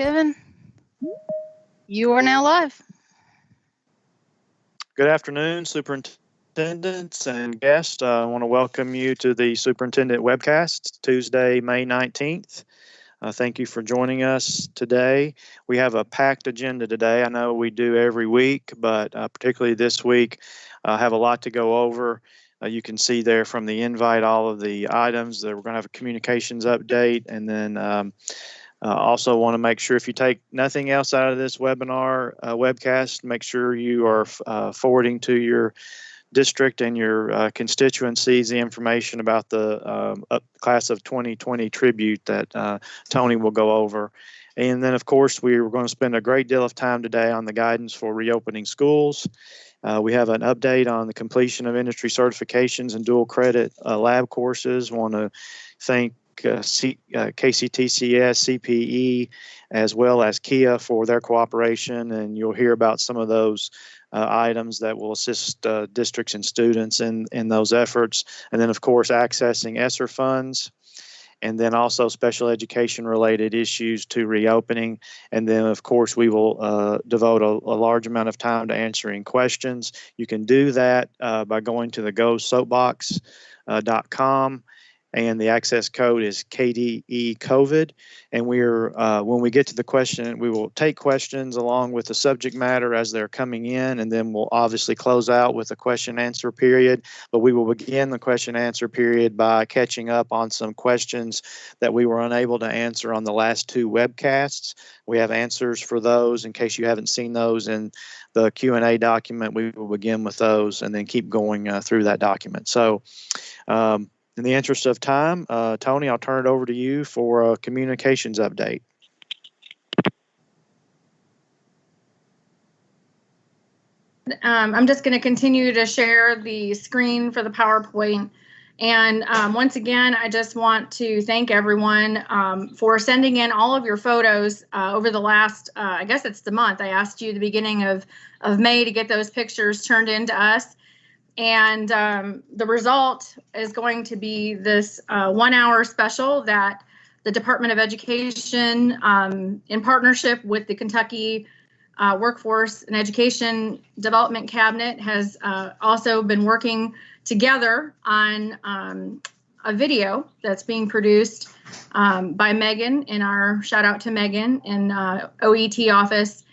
Kevin. You are now live. Good afternoon, superintendents and guests. I want to welcome you to the Superintendent Webcast, Tuesday, May 19th. Thank you for joining us today. We have a packed agenda today. I know we do every week, but particularly this week, I have a lot to go over. You can see there from the invite all of the items that we're going to have a communications update, and then also want to make sure if you take nothing else out of this webinar webcast, make sure you are forwarding to your district and your constituencies the information about the class of 2020 tribute that Tony will go over. And then, of course, we're going to spend a great deal of time today on the guidance for reopening schools. We have an update on the completion of industry certifications and dual credit lab courses. Want to thank KCTCS, CPE, as well as KIA for their cooperation, and you'll hear about some of those items that will assist districts and students in those efforts. And then, of course, accessing ESSER funds, and then also special education related issues to reopening. And then, of course, we will devote a large amount of time to answering questions. You can do that by going to the gosoapbox.com. And the access code is KDE COVID. And we're when we get to the question, we will take questions along with the subject matter as they're coming in, and then we'll obviously close out with a question answer period. But we will begin the question answer period by catching up on some questions that we were unable to answer on the last two webcasts. We have answers for those. In case you haven't seen those in the Q&A document, we will begin with those and then keep going through that document. So in the interest of time, Tony, I'll turn it over to you for a communications update. I'm just going to continue to share the screen for the PowerPoint. And once again, I just want to thank everyone for sending in all of your photos over the last, I guess it's the month. I asked you at the beginning of May to get those pictures turned in to us. And the result is going to be this 1 hour special that the Department of Education, in partnership with the Kentucky Workforce and Education Development Cabinet, has also been working together on a video that's being produced by Megan in our, shout out to Megan in OET office,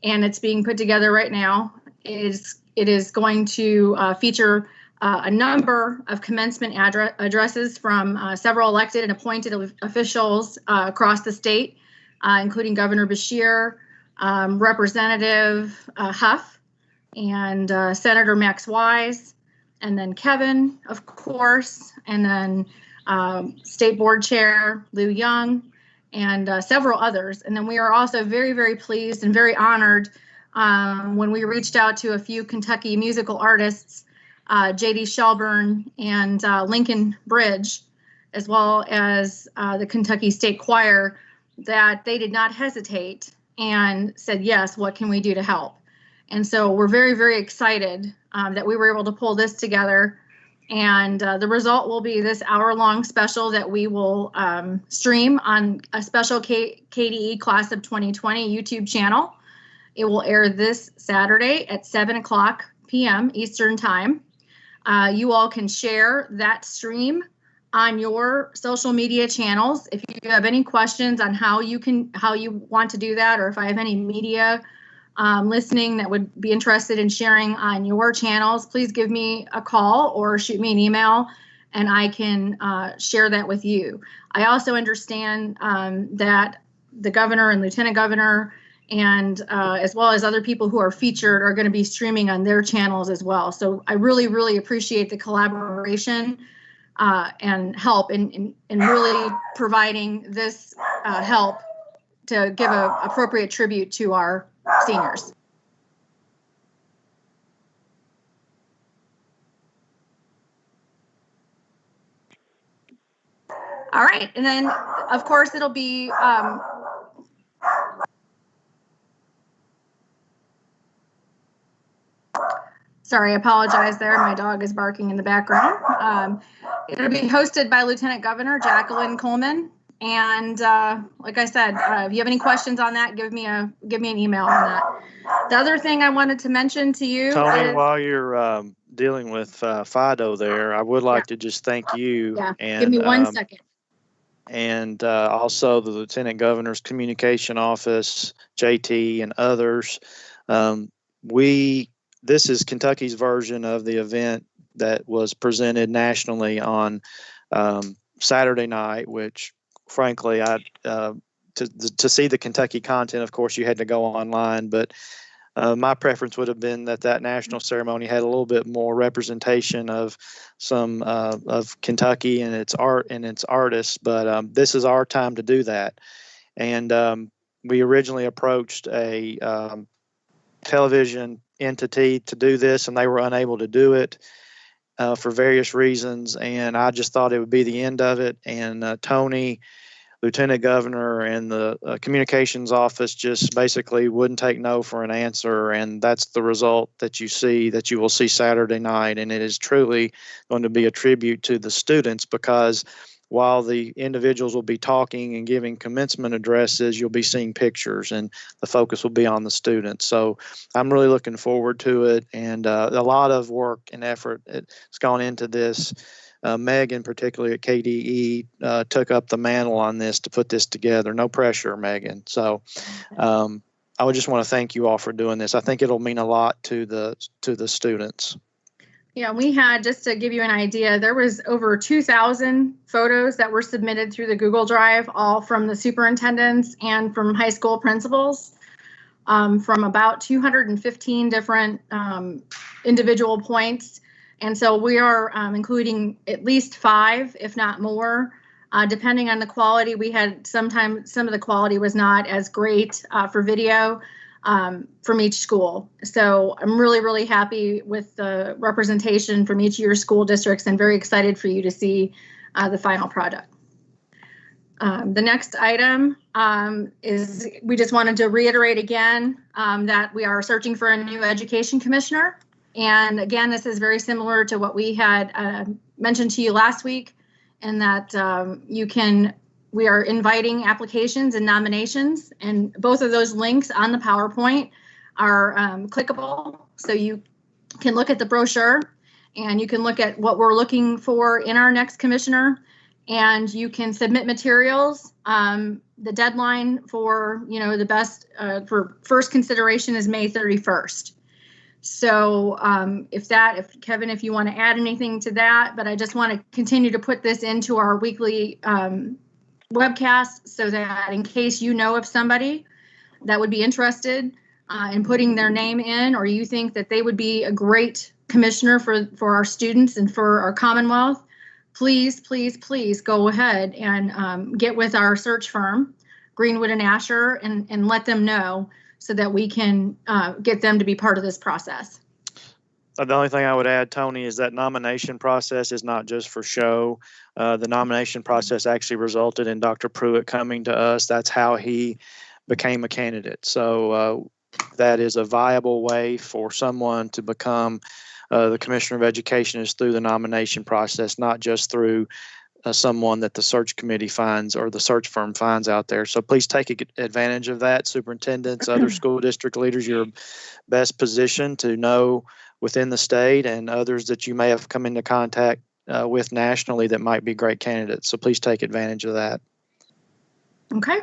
and it's being put together right now. It is going to feature a number of commencement addresses from several elected and appointed officials across the state, including Governor Beshear, Representative Huff, and Senator Max Wise, and then Kevin, of course, and then State Board Chair Lou Young, and several others. And then we are also very, very pleased and very honored when we reached out to a few Kentucky musical artists, J.D. Shelburne and Lincoln Bridge, as well as the Kentucky State Choir, that they did not hesitate and said, yes, what can we do to help? And so we're very, very excited that we were able to pull this together. And the result will be this hour-long special that we will stream on a special KDE Class of 2020 YouTube channel. It will air this Saturday at 7:00 p.m. Eastern Time. You all can share that stream on your social media channels. If you have any questions on how you want to do that, or if I have any media listening that would be interested in sharing on your channels, please give me a call or shoot me an email, and I can share that with you. I also understand that the governor and lieutenant governor, and as well as other people who are featured, are going to be streaming on their channels as well. So I really, really appreciate the collaboration and help in really providing this help to give an appropriate tribute to our seniors. All right, and then of course it'll be sorry, I apologize there. My dog is barking in the background. It'll be hosted by Lieutenant Governor Jacqueline Coleman, And like I said, if you have any questions on that, give me an email on that. The other thing I wanted to mention to you Tony, is, while you're dealing with Fido there, I would like to just thank you. yeah, And, give me 1 second. And also the Lieutenant Governor's Communication Office, JT, and others. This is Kentucky's version of the event that was presented nationally on Saturday night, which frankly, to see the Kentucky content, of course, you had to go online, but my preference would have been that national ceremony had a little bit more representation of some of Kentucky and its art and its artists. But this is our time to do that. And we originally approached a television entity to do this, and they were unable to do it for various reasons. And I just thought it would be the end of it. And Tony, Lieutenant Governor, and the communications office just basically wouldn't take no for an answer, and that's the result that you will see Saturday night. And it is truly going to be a tribute to the students, because while the individuals will be talking and giving commencement addresses, you'll be seeing pictures, and the focus will be on the students. So I'm really looking forward to it, and a lot of work and effort has gone into this. Megan, particularly at KDE, took up the mantle on this to put this together. No pressure, Megan. So I would just want to thank you all for doing this. I think it'll mean a lot to the students. Yeah, we had, just to give you an idea, there was over 2,000 photos that were submitted through the Google Drive, all from the superintendents and from high school principals, from about 215 different individual points. And so we are including at least 5, if not more, depending on the quality. We had some of the quality was not as great for video from each school. So I'm really, really happy with the representation from each of your school districts, and very excited for you to see the final product. The next item is, we just wanted to reiterate again that we are searching for a new education commissioner. And again, this is very similar to what we had mentioned to you last week, and that we are inviting applications and nominations, and both of those links on the PowerPoint are clickable. So you can look at the brochure, and you can look at what we're looking for in our next commissioner, and you can submit materials. The deadline for, the best for first consideration is May 31st. So if Kevin, if you want to add anything to that, but I just want to continue to put this into our weekly webcast, so that in case you know of somebody that would be interested in putting their name in, or you think that they would be a great commissioner for our students and for our Commonwealth, please, please, please go ahead and get with our search firm, Greenwood and Asher, and let them know, so that we can get them to be part of this process. The only thing I would add, Tony, is that nomination process is not just for show. The nomination process actually resulted in Dr. Pruitt coming to us. That's how he became a candidate. So that is a viable way for someone to become the Commissioner of Education, is through the nomination process, not just through someone that the search committee finds or the search firm finds out there. So please take advantage of that. Superintendents, other school district leaders, you're best positioned to know within the state, and others that you may have come into contact with nationally that might be great candidates. So please take advantage of that. Okay.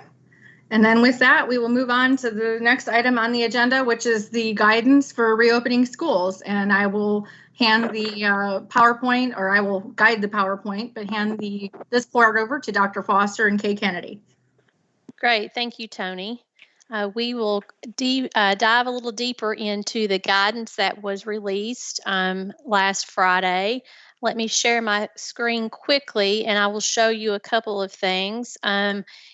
And then with that, we will move on to the next item on the agenda, which is the guidance for reopening schools. And I will hand the PowerPoint, or I will guide the PowerPoint, but hand this part over to Dr. Foster and Kay Kennedy. Great. Thank you, Tony. We will dive a little deeper into the guidance that was released last Friday. Let me share my screen quickly, and I will show you a couple of things.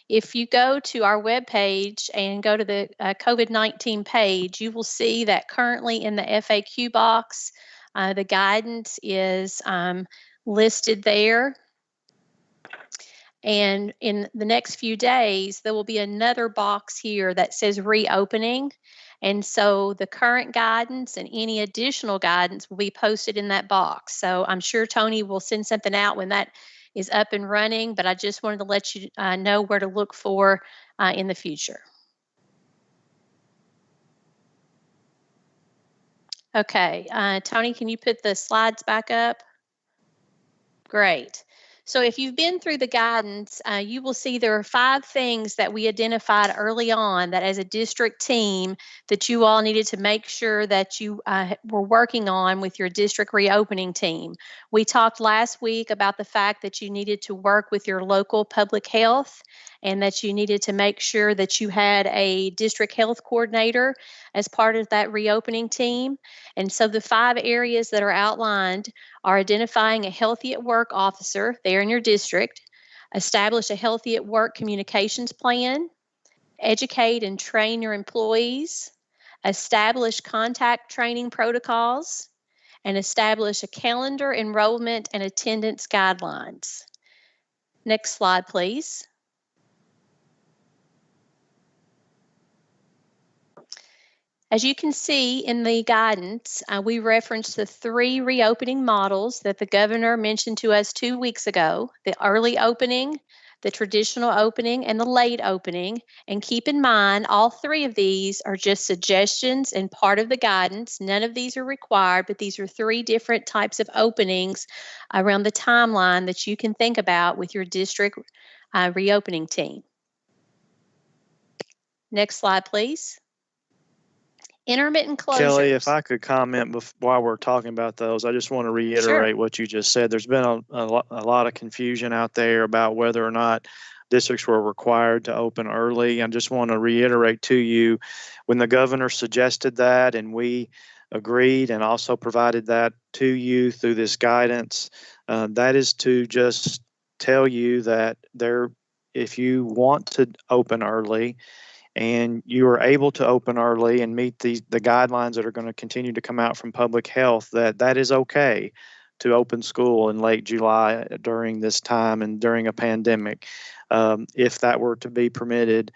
If you go to our webpage and go to the COVID-19 page, you will see that currently in the FAQ box, the guidance is listed there. And in the next few days, there will be another box here that says reopening. And so the current guidance and any additional guidance will be posted in that box. So I'm sure Tony will send something out when that is up and running, but I just wanted to let you know where to look for in the future. Okay, Tony, can you put the slides back up? Great. So if you've been through the guidance, you will see there are 5 things that we identified early on that as a district team that you all needed to make sure that you were working on with your district reopening team. We talked last week about the fact that you needed to work with your local public health and that you needed to make sure that you had a district health coordinator as part of that reopening team. And so the 5 areas that are outlined are identifying a healthy at work officer there in your district, establish a healthy at work communications plan, educate and train your employees, establish contact training protocols, and establish a calendar, enrollment, and attendance guidelines. Next slide, please. As you can see in the guidance, we referenced the 3 reopening models that the governor mentioned to us 2 weeks ago, the early opening, the traditional opening, and the late opening. And keep in mind, all 3 of these are just suggestions and part of the guidance. None of these are required, but these are 3 different types of openings around the timeline that you can think about with your district reopening team. Next slide, please. Intermittent closures. Kelly, if I could comment while we're talking about those, I just want to reiterate what you just said. There's been a lot of confusion out there about whether or not districts were required to open early. I just want to reiterate to you, when the governor suggested that and we agreed and also provided that to you through this guidance, that is to just tell you that if you want to open early, and you are able to open early and meet the guidelines that are going to continue to come out from public health, that is okay to open school in late July during this time and during a pandemic, if that were to be permitted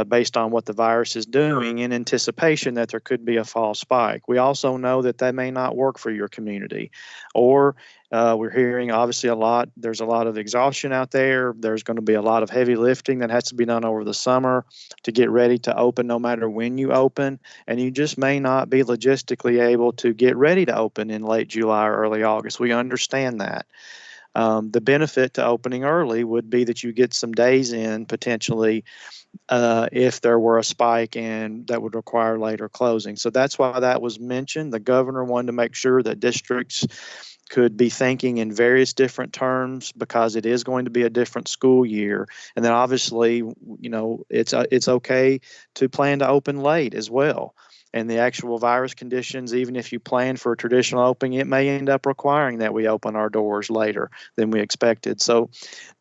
based on what the virus is doing, in anticipation that there could be a fall spike. We also know that may not work for your community, or we're hearing obviously there's a lot of exhaustion out there. There's going to be a lot of heavy lifting that has to be done over the summer to get ready to open no matter when you open, and you just may not be logistically able to get ready to open in late July or early August. We understand that. The benefit to opening early would be that you get some days in potentially if there were a spike and that would require later closing. So that's why that was mentioned. The governor wanted to make sure that districts could be thinking in various different terms because it is going to be a different school year. And then obviously, it's okay to plan to open late as well. And the actual virus conditions, even if you plan for a traditional opening, it may end up requiring that we open our doors later than we expected. So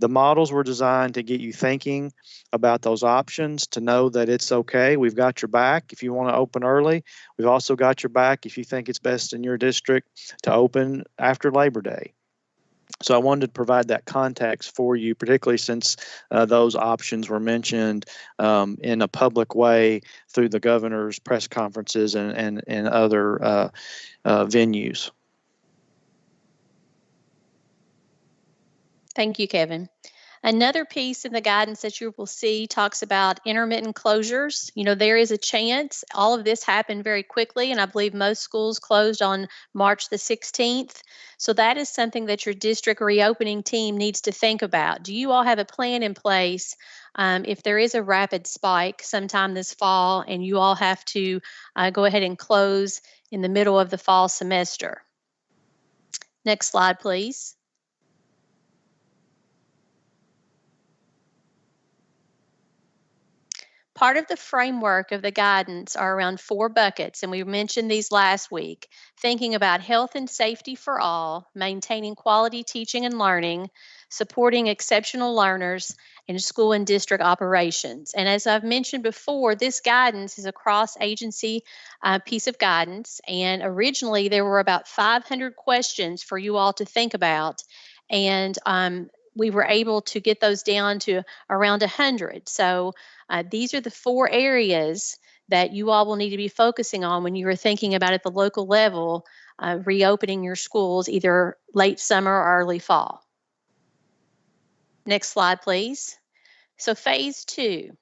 the models were designed to get you thinking about those options, to know that it's okay. We've got your back if you want to open early. We've also got your back if you think it's best in your district to open after Labor Day. So I wanted to provide that context for you, particularly since those options were mentioned in a public way through the governor's press conferences and other venues. Thank you, Kevin. Another piece in the guidance that you will see talks about intermittent closures. There is a chance all of this happened very quickly, and I believe most schools closed on March the 16th. So that is something that your district reopening team needs to think about. Do you all have a plan in place if there is a rapid spike sometime this fall and you all have to go ahead and close in the middle of the fall semester? Next slide, please. Part of the framework of the guidance are around 4 buckets, and we mentioned these last week. Thinking about health and safety for all, maintaining quality teaching and learning, supporting exceptional learners, and school and district operations. And as I've mentioned before, this guidance is a cross-agency piece of guidance, and originally there were about 500 questions for you all to think about, and we were able to get those down to around 100. So these are the 4 areas that you all will need to be focusing on when you are thinking about at the local level reopening your schools either late summer or early fall. Next slide, please. So phase 2.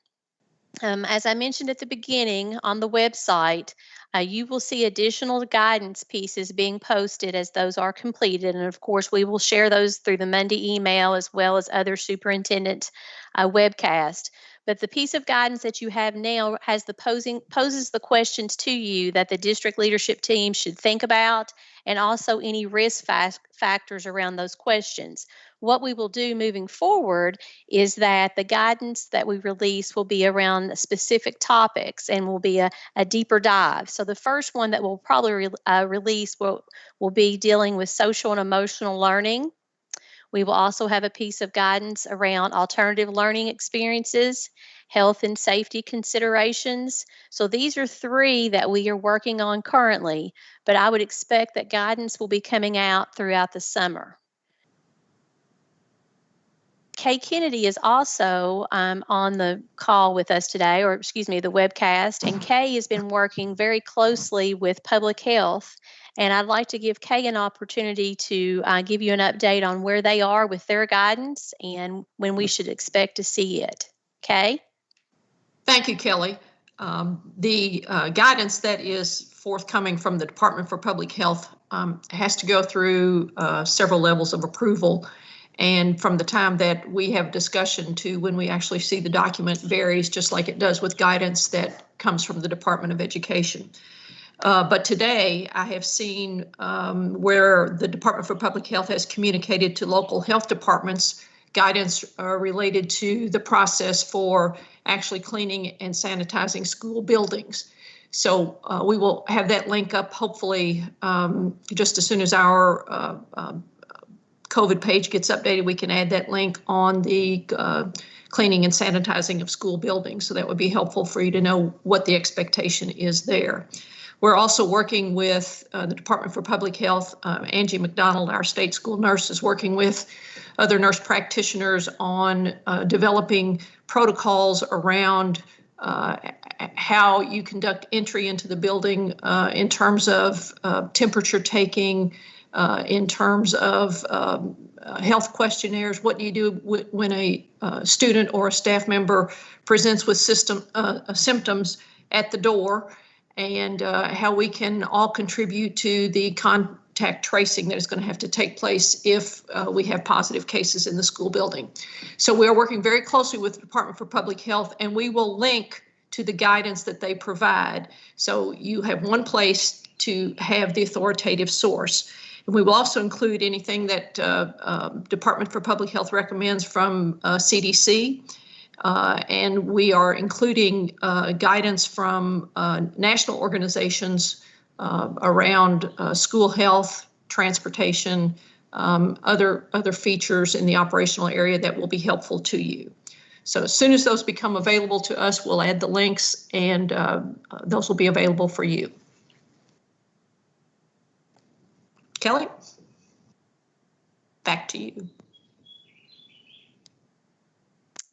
As I mentioned at the beginning, on the website, you will see additional guidance pieces being posted as those are completed. And of course, we will share those through the Monday email as well as other superintendent webcast. But the piece of guidance that you have now has poses the questions to you that the district leadership team should think about, and also any risk factors around those questions. What we will do moving forward is that the guidance that we release will be around specific topics and will be a deeper dive. So the first one that we'll probably release will be dealing with social and emotional learning. We will also have a piece of guidance around alternative learning experiences, health and safety considerations. So these are 3 that we are working on currently, but I would expect that guidance will be coming out throughout the summer. Kay Kennedy is also on the call with us today, or excuse me, the webcast, and Kay has been working very closely with public health. And I'd like to give Kay an opportunity to give you an update on where they are with their guidance and when we should expect to see it. Kay? Thank you, Kelly. The guidance that is forthcoming from the Department for Public Health has to go through several levels of approval. And from the time that we have discussion to when we actually see the document varies, just like it does with guidance that comes from the Department of Education. But today I have seen where the Department for Public Health has communicated to local health departments guidance related to the process for actually cleaning and sanitizing school buildings. So we will have that link up hopefully just as soon as our COVID page gets updated, we can add that link on the cleaning and sanitizing of school buildings. So that would be helpful for you to know what the expectation is there. We're also working with the Department for Public Health. Angie McDonald, our state school nurse, is working with other nurse practitioners on developing protocols around how you conduct entry into the building in terms of temperature taking, in terms of health questionnaires. What do you do when a student or a staff member presents with symptoms at the door, and how we can all contribute to the contact tracing that is going to have to take place if we have positive cases in the school building. So we are working very closely with the Department for Public Health, and we will link to the guidance that they provide. So you have one place to have the authoritative source. And we will also include anything that Department for Public Health recommends from CDC. And we are including guidance from national organizations around school health, transportation, other features in the operational area that will be helpful to you. So as soon as those become available to us, we'll add the links, and those will be available for you. Kelly, back to you.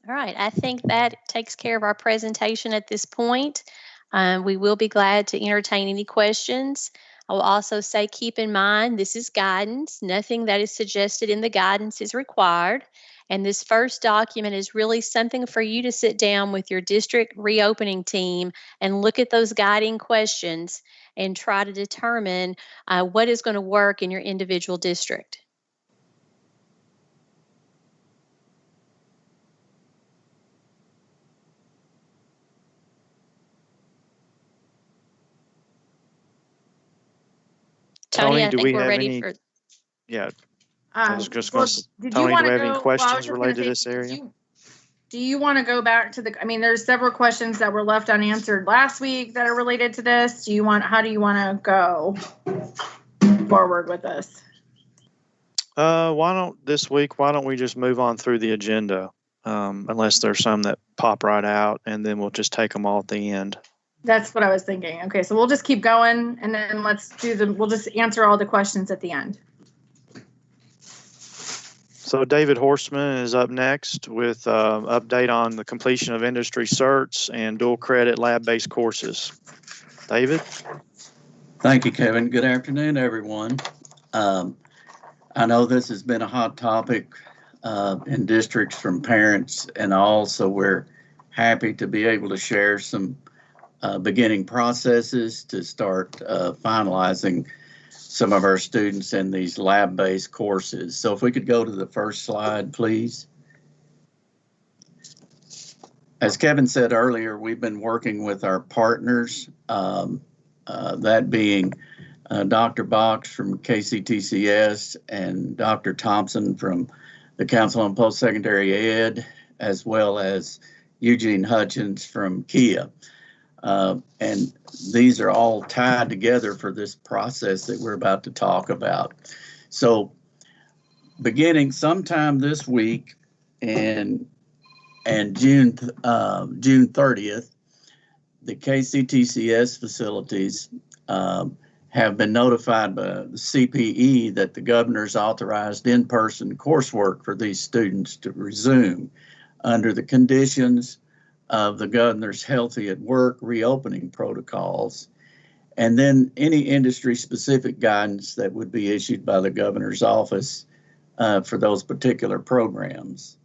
All right, I think that takes care of our presentation at this point. We will be glad to entertain any questions. I will also say, keep in mind, this is guidance. Nothing that is suggested in the guidance is required. And this first document is really something for you to sit down with your district reopening team and look at those guiding questions and try to determine what is going to work in your individual district. Tony, I do think we we're have ready any? for. Yeah, I was just Well, going to. did Tony, you want do we to have any go? questions Well, related to this area? Do you want to go back to the? I mean, there's several questions that were left unanswered last week that are related to this. Do you want? How do you want to go forward with this? Why don't we just move on through the agenda, unless there's some that pop right out, and then we'll just take them all at the end. That's what I was thinking. Okay, so we'll just keep going, and then we'll just answer all the questions at the end. So David Horstman is up next with update on the completion of industry certs and dual credit lab-based courses. David? Thank you, Kevin. Good afternoon, everyone. I know this has been a hot topic in districts from parents and all. So we're happy to be able to share some beginning processes to start finalizing some of our students in these lab-based courses. So if we could go to the first slide, please. As Kevin said earlier, we've been working with our partners, that being Dr. Box from KCTCS and Dr. Thompson from the Council on Post-Secondary Ed, as well as Eugene Hutchins from KIA. And these are all tied together for this process that we're about to talk about. So beginning sometime this week and June 30th, the KCTCS facilities have been notified by the CPE that the governor's authorized in-person coursework for these students to resume under the conditions of the governor's Healthy at Work reopening protocols, and then any industry-specific guidance that would be issued by the governor's office for those particular programs.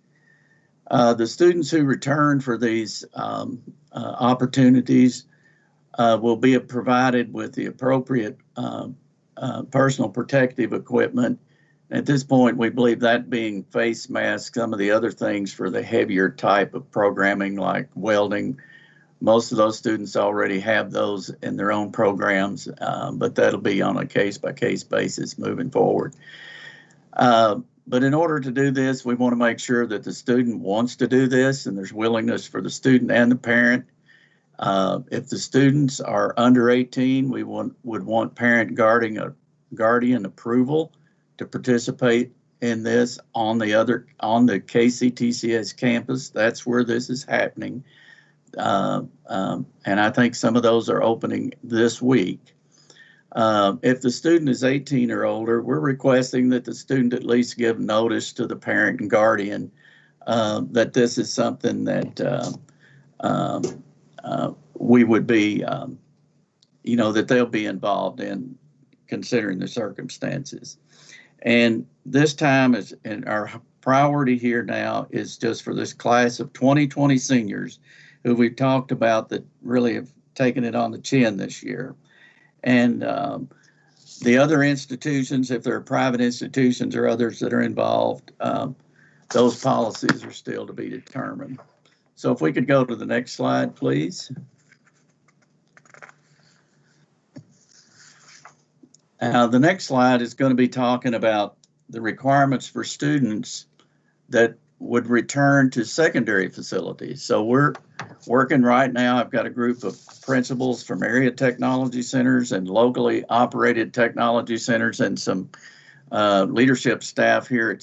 The students who return for these opportunities will be provided with the appropriate personal protective equipment. At this point, we believe that being face masks, some of the other things for the heavier type of programming like welding. Most of those students already have those in their own programs, but that'll be on a case-by-case basis moving forward. But in order to do this, we want to make sure that the student wants to do this and there's willingness for the student and the parent. If the students are under 18, we would want parent guardian approval to participate in this on the KCTCS campus. That's where this is happening. And I think some of those are opening this week. If the student is 18 or older, we're requesting that the student at least give notice to the parent and guardian that this is something that we would be, that they'll be involved in, considering the circumstances. And this time and our priority here now is just for this class of 2020 seniors who we've talked about that really have taken it on the chin this year. And the other institutions, if there are private institutions or others that are involved, those policies are still to be determined. So if we could go to the next slide, please. The next slide is going to be talking about the requirements for students that would return to secondary facilities. So we're working right now. I've got a group of principals from area technology centers and locally operated technology centers and some leadership staff here at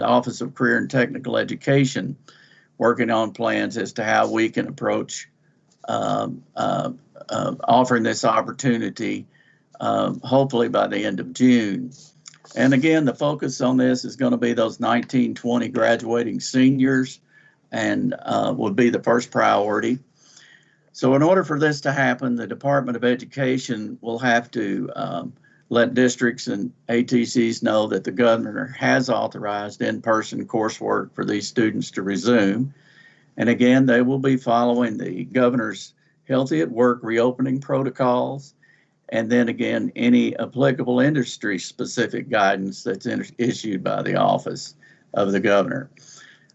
Office of Career and Technical Education, working on plans as to how we can approach offering this opportunity, hopefully by the end of June. And again, the focus on this is going to be those 1920 graduating seniors and would be the first priority. So in order for this to happen, the Department of Education will have to let districts and ATCs know that the governor has authorized in-person coursework for these students to resume. And again, they will be following the governor's Healthy at Work reopening protocols. And then again, any applicable industry-specific guidance that's issued by the office of the governor.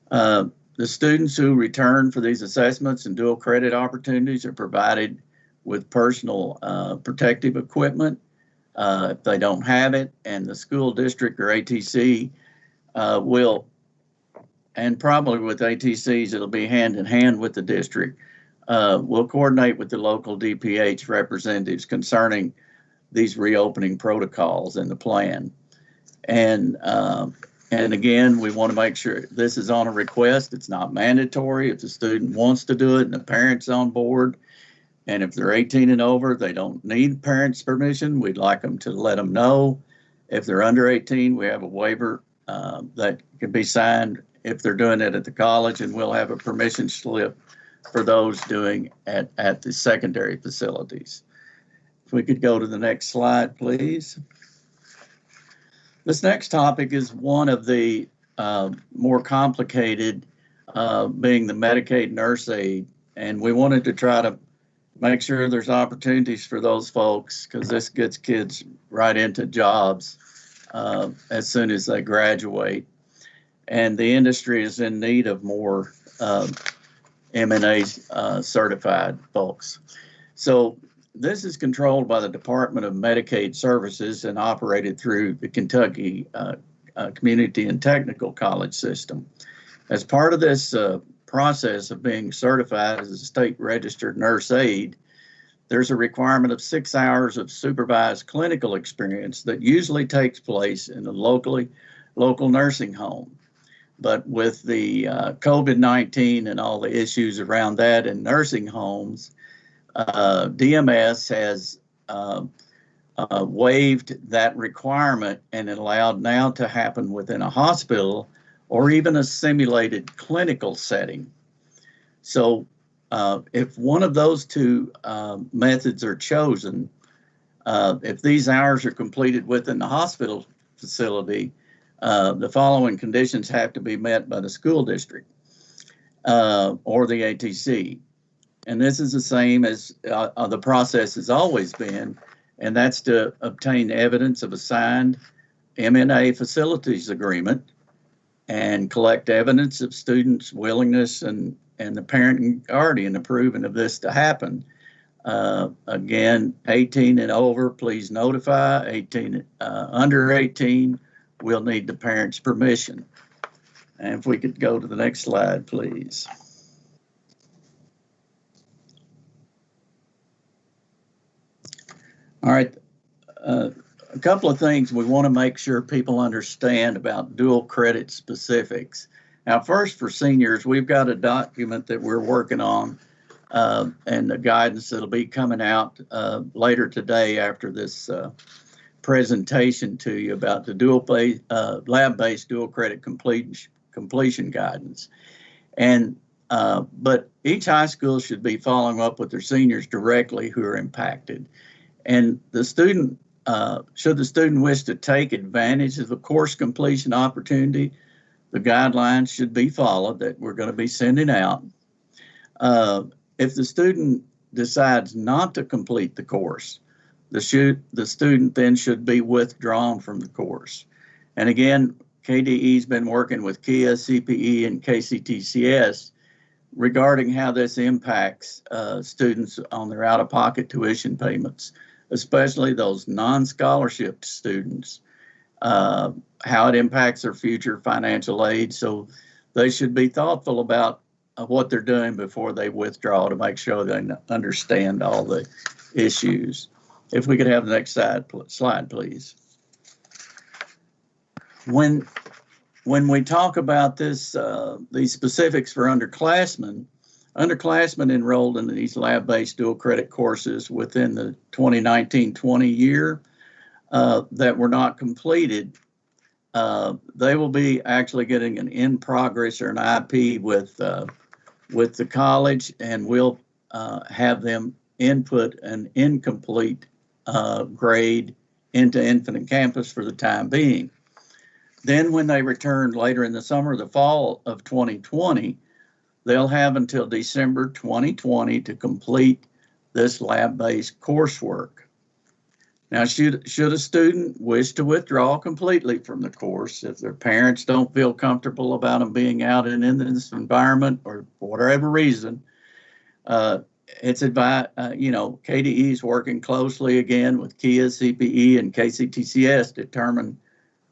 The students who return for these assessments and dual credit opportunities are provided with personal protective equipment if they don't have it, and the school district or ATC will, and probably with ATCs, it'll be hand in hand with the district. We'll coordinate with the local DPH representatives concerning these reopening protocols and the plan. And again, we want to make sure this is on a request. It's not mandatory. If the student wants to do it and the parent's on board, and if they're 18 and over, they don't need parents' permission. We'd like them to let them know. If they're under 18, we have a waiver that can be signed if they're doing it at the college, and we'll have a permission slip for those doing at the secondary facilities. If we could go to the next slide, please. This next topic is one of the more complicated, being the Medicaid nurse aide. And we wanted to try to make sure there's opportunities for those folks, because this gets kids right into jobs as soon as they graduate. And the industry is in need of more M&A certified folks. So this is controlled by the Department of Medicaid Services and operated through the Kentucky Community and Technical College system. As part of this process of being certified as a state registered nurse aide, there's a requirement of 6 hours of supervised clinical experience that usually takes place in a local nursing home. But with the COVID-19 and all the issues around that in nursing homes, DMS has waived that requirement, and it allowed now to happen within a hospital or even a simulated clinical setting. So if one of those two methods are chosen, if these hours are completed within the hospital facility, the following conditions have to be met by the school district or the ATC. And this is the same as the process has always been, and that's to obtain evidence of a signed M&A facilities agreement and collect evidence of students' willingness and the parent and guardian approving of this to happen. Again, 18 and over, please notify. 18 under 18, we'll need the parent's permission. And if we could go to the next slide, please. All right, a couple of things we want to make sure people understand about dual credit specifics. Now, first, for seniors, we've got a document that we're working on and the guidance that'll be coming out later today after this presentation to you about the lab-based dual credit completion guidance. And but each high school should be following up with their seniors directly who are impacted. And the student, should the student wish to take advantage of the course completion opportunity, the guidelines should be followed that we're going to be sending out. If the student decides not to complete the course, the student then should be withdrawn from the course. And again, KDE's been working with KIA, CPE, and KCTCS regarding how this impacts students on their out-of-pocket tuition payments, especially those non-scholarship students, how it impacts their future financial aid. So they should be thoughtful about what they're doing before they withdraw to make sure they understand all the issues. If we could have the next slide, please. When we talk about this, these specifics for underclassmen enrolled in these lab-based dual credit courses within the 2019-20 year that were not completed, they will be actually getting an in-progress or an IP with the college, and we'll have them input an incomplete grade into Infinite Campus for the time being. Then when they return later in the summer, the fall of 2020, they'll have until December 2020 to complete this lab-based coursework. Now, should a student wish to withdraw completely from the course, if their parents don't feel comfortable about them being out and in this environment or for whatever reason, it's advised, KDE is working closely again with KIA, CPE, and KCTCS to determine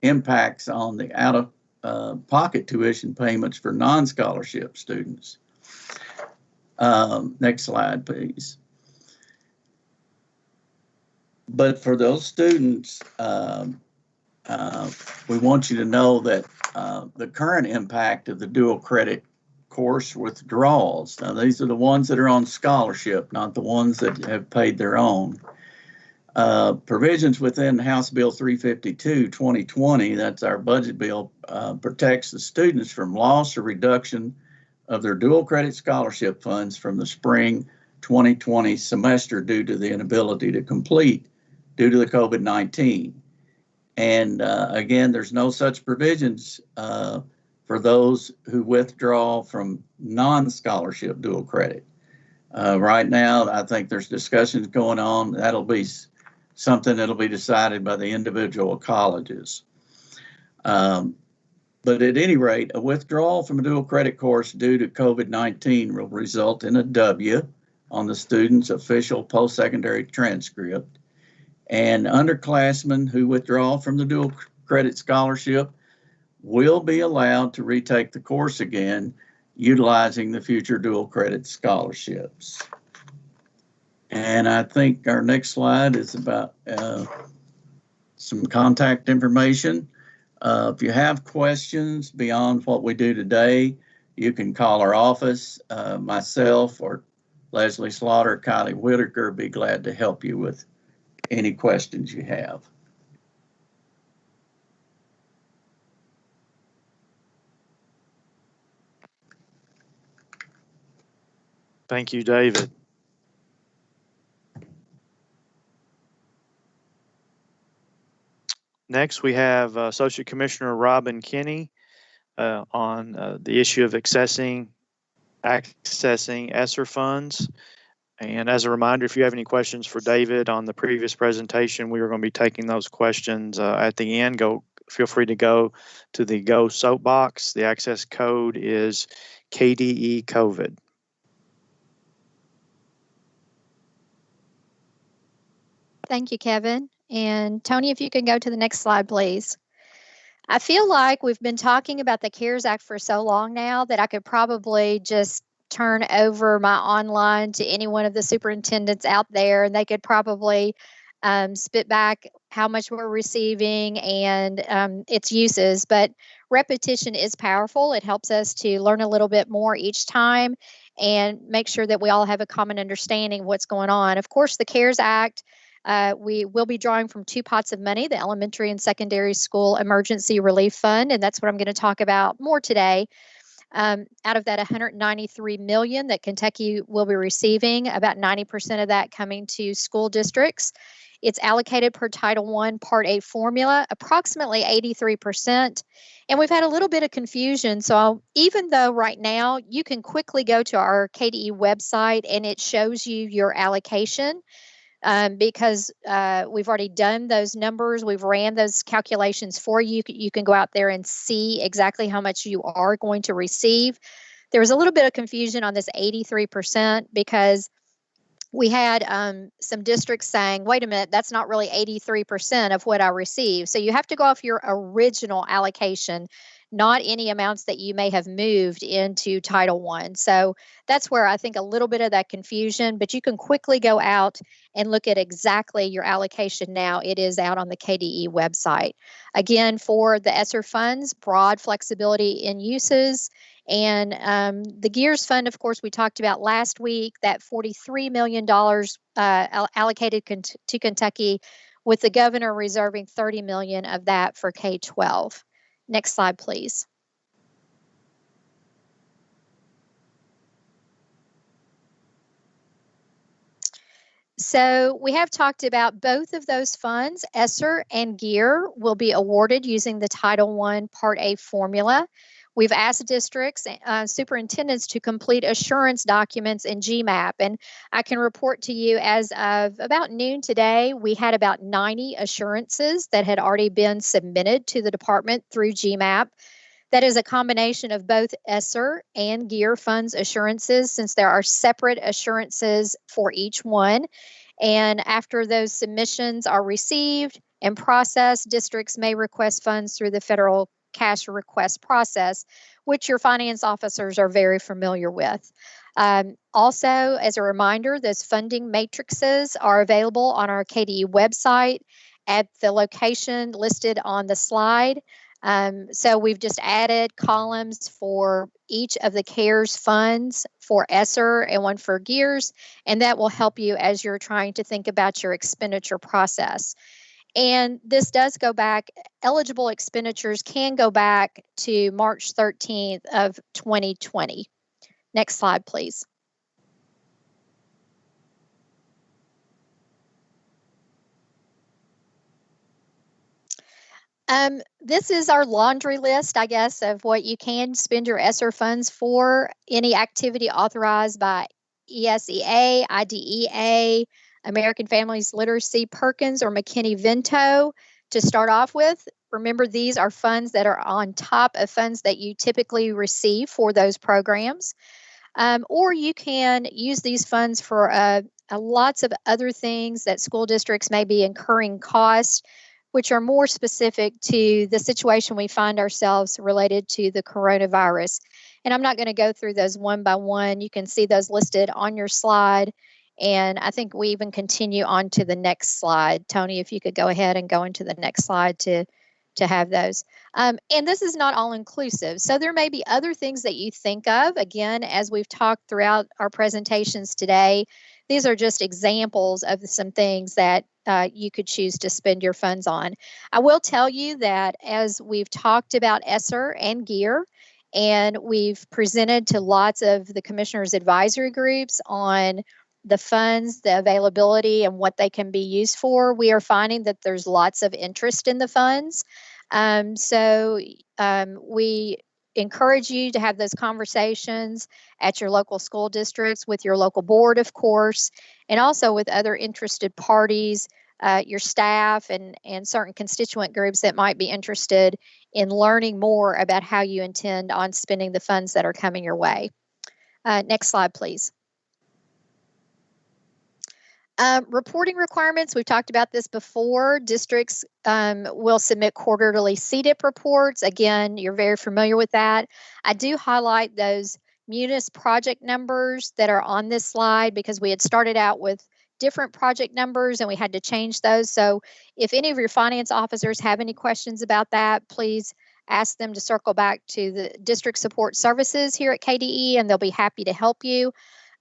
impacts on the out-of-pocket tuition payments for non-scholarship students. Next slide, please. But for those students, we want you to know that the current impact of the dual credit course withdrawals, now these are the ones that are on scholarship, not the ones that have paid their own. Provisions within House Bill 352, 2020, that's our budget bill, protects the students from loss or reduction of their dual credit scholarship funds from the spring 2020 semester due to the inability to complete due to the COVID-19. And again, there's no such provisions for those who withdraw from non-scholarship dual credit. Right now, I think there's discussions going on. That'll be something that'll be decided by the individual colleges. But at any rate, a withdrawal from a dual credit course due to COVID-19 will result in a W on the student's official post-secondary transcript. And underclassmen who withdraw from the dual credit scholarship will be allowed to retake the course again, utilizing the future dual credit scholarships. And I think our next slide is about some contact information. If you have questions beyond what we do today, you can call our office. Myself or Leslie Slaughter, Kylie Whitaker, be glad to help you with any questions you have. Thank you, David. Next, we have Associate Commissioner Robin Kinney on the issue of accessing ESSER funds. And as a reminder, if you have any questions for David on the previous presentation, we are going to be taking those questions at the end. Feel free to go to the Go Soapbox. The access code is KDE COVID. Thank you, Kevin. And Tony, if you can go to the next slide, please. I feel like we've been talking about the CARES Act for so long now that I could probably just turn over my online to any one of the superintendents out there, and they could probably spit back how much we're receiving and its uses. But repetition is powerful. It helps us to learn a little bit more each time and make sure that we all have a common understanding of what's going on. Of course, the CARES Act, we will be drawing from two pots of money, the Elementary and Secondary School Emergency Relief Fund, and that's what I'm going to talk about more today. Out of that $193 million that Kentucky will be receiving, about 90% of that coming to school districts. It's allocated per Title I Part 8 formula, approximately 83%. And we've had a little bit of confusion. So even though right now you can quickly go to our KDE website and it shows you your allocation, because we've already done those numbers. We've ran those calculations for you. You can go out there and see exactly how much you are going to receive. There was a little bit of confusion on this 83% because we had some districts saying, wait a minute, that's not really 83% of what I receive. So you have to go off your original allocation, not any amounts that you may have moved into Title I. So that's where I think a little bit of that confusion, but you can quickly go out and look at exactly your allocation now. It is out on the KDE website. Again, for the ESSER funds, broad flexibility in uses. And the GEARS fund, of course, we talked about last week, that $43 million allocated to Kentucky, with the governor reserving $30 million of that for K-12. Next slide, please. So we have talked about both of those funds. ESSER and GEAR will be awarded using the Title I Part A formula. We've asked districts, superintendents to complete assurance documents in GMAP. And I can report to you as of about noon today, we had about 90 assurances that had already been submitted to the department through GMAP. That is a combination of both ESSER and GEAR funds assurances, since there are separate assurances for each one. And after those submissions are received and processed, districts may request funds through the federal cash request process, which your finance officers are very familiar with. Also, as a reminder, those funding matrices are available on our KDE website at the location listed on the slide. So we've just added columns for each of the CARES funds for ESSER and one for GEARS, and that will help you as you're trying to think about your expenditure process. And this does go back, eligible expenditures can go back to March 13th of 2020. Next slide, please. This is our laundry list, I guess, of what you can spend your ESSER funds for. Any activity authorized by ESEA, IDEA, American Families Literacy, Perkins, or McKinney-Vento to start off with. Remember, these are funds that are on top of funds that you typically receive for those programs. Or you can use these funds for lots of other things that school districts may be incurring costs, which are more specific to the situation we find ourselves related to the coronavirus. And I'm not going to go through those one by one. You can see those listed on your slide. And I think we even continue on to the next slide. Tony, if you could go ahead and go into the next slide to have those. And this is not all inclusive. So there may be other things that you think of. Again, as we've talked throughout our presentations today, these are just examples of some things that you could choose to spend your funds on. I will tell you that as we've talked about ESSER and GEAR, and we've presented to lots of the commissioners' advisory groups on the funds, the availability, and what they can be used for, we are finding that there's lots of interest in the funds. So we encourage you to have those conversations at your local school districts, with your local board, of course, and also with other interested parties, your staff, and certain constituent groups that might be interested in learning more about how you intend on spending the funds that are coming your way. Next slide, please. Reporting requirements, we've talked about this before. Districts will submit quarterly CDIP reports. Again, you're very familiar with that. I do highlight those Munis project numbers that are on this slide because we had started out with different project numbers and we had to change those. So if any of your finance officers have any questions about that, please ask them to circle back to the district support services here at KDE and they'll be happy to help you.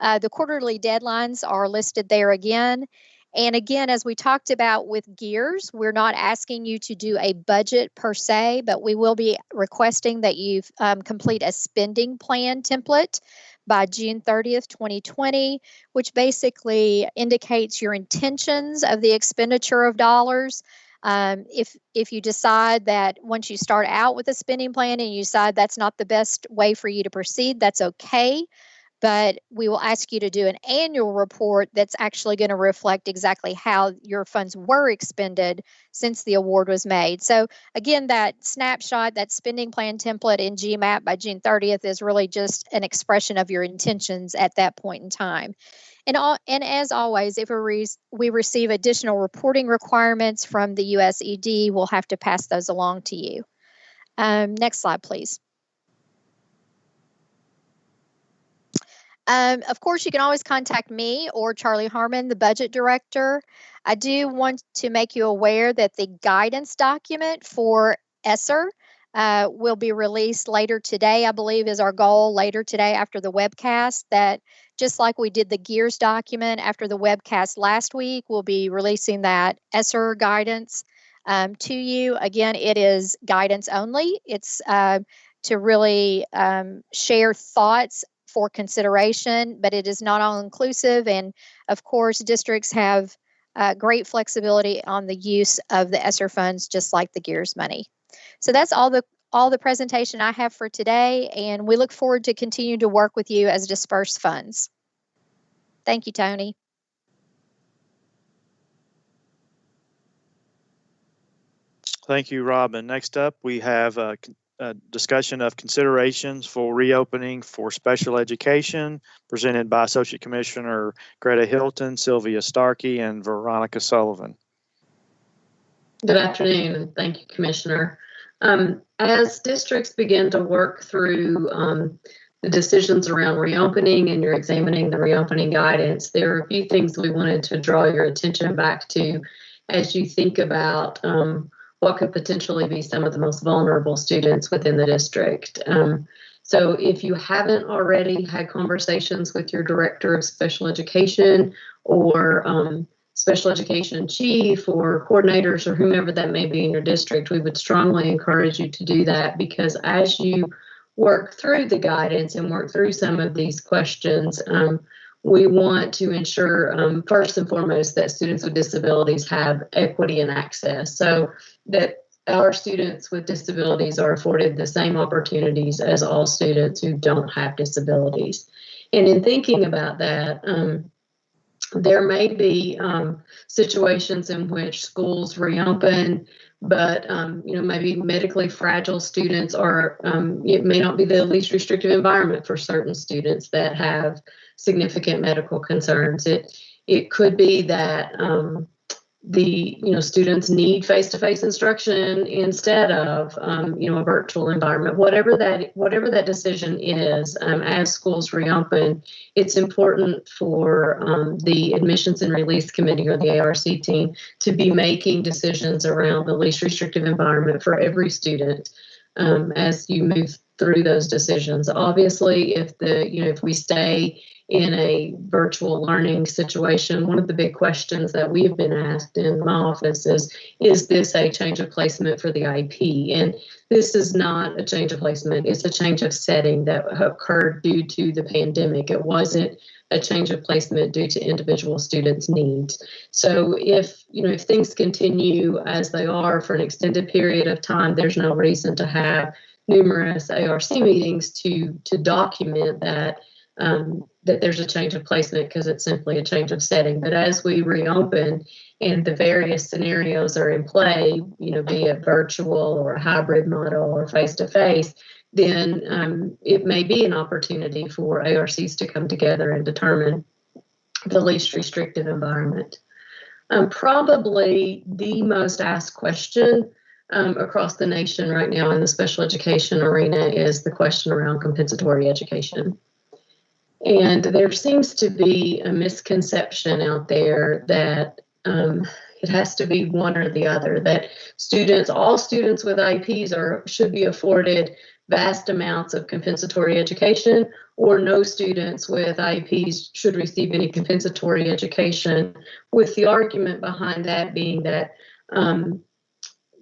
The quarterly deadlines are listed there again. And again, as we talked about with GEARS, we're not asking you to do a budget per se, but we will be requesting that you complete a spending plan template by June 30th, 2020, which basically indicates your intentions of the expenditure of dollars. If you decide that once you start out with a spending plan and you decide that's not the best way for you to proceed, that's okay. But we will ask you to do an annual report that's actually going to reflect exactly how your funds were expended since the award was made. So again, that snapshot, that spending plan template in GMAP by June 30th is really just an expression of your intentions at that point in time. And as always, if we receive additional reporting requirements from the USED, we'll have to pass those along to you. Next slide, please. Of course, you can always contact me or Charlie Harmon, the budget director. I do want to make you aware that the guidance document for ESSER will be released later today, I believe is our goal, later today after the webcast. That just like we did the GEARS document after the webcast last week, we'll be releasing that ESSER guidance to you. Again, it is guidance only. It's to really share thoughts for consideration, but it is not all inclusive. And of course, districts have great flexibility on the use of the ESSER funds, just like the GEARS money. So that's all the presentation I have for today, and we look forward to continue to work with you as dispersed funds. Thank you, Tony. Thank you, Robin. Next up, we have a discussion of considerations for reopening for special education, presented by Associate Commissioner Greta Hilton, Sylvia Starkey, and Veronica Sullivan. Good afternoon, and thank you, Commissioner. As districts begin to work through the decisions around reopening and you're examining the reopening guidance, there are a few things we wanted to draw your attention back to as you think about what could potentially be some of the most vulnerable students within the district. So if you haven't already had conversations with your director of special education or special education chief or coordinators or whomever that may be in your district, we would strongly encourage you to do that, because as you work through the guidance and work through some of these questions, we want to ensure, first and foremost, that students with disabilities have equity and access. So that our students with disabilities are afforded the same opportunities as all students who don't have disabilities. And in thinking about that, there may be situations in which schools reopen, but maybe medically fragile students are, it may not be the least restrictive environment for certain students that have significant medical concerns. It could be that students need face-to-face instruction instead of a virtual environment. Whatever that decision is, as schools reopen, it's important for the Admissions and Release Committee, or the ARC team, to be making decisions around the least restrictive environment for every student as you move through those decisions. Obviously, if we stay in a virtual learning situation, one of the big questions that we've been asked in my office is this a change of placement for the IEP? And this is not a change of placement, it's a change of setting that occurred due to the pandemic. It wasn't a change of placement due to individual students' needs. So if things continue as they are for an extended period of time, there's no reason to have numerous ARC meetings to document that that there's a change of placement, because it's simply a change of setting. But as we reopen and the various scenarios are in play, be it virtual or a hybrid model or face-to-face, then it may be an opportunity for ARCs to come together and determine the least restrictive environment. Probably the most asked question across the nation right now in the special education arena is the question around compensatory education. And there seems to be a misconception out there that it has to be one or the other, that all students with IEPs should be afforded vast amounts of compensatory education, or no students with IEPs should receive any compensatory education, with the argument behind that being that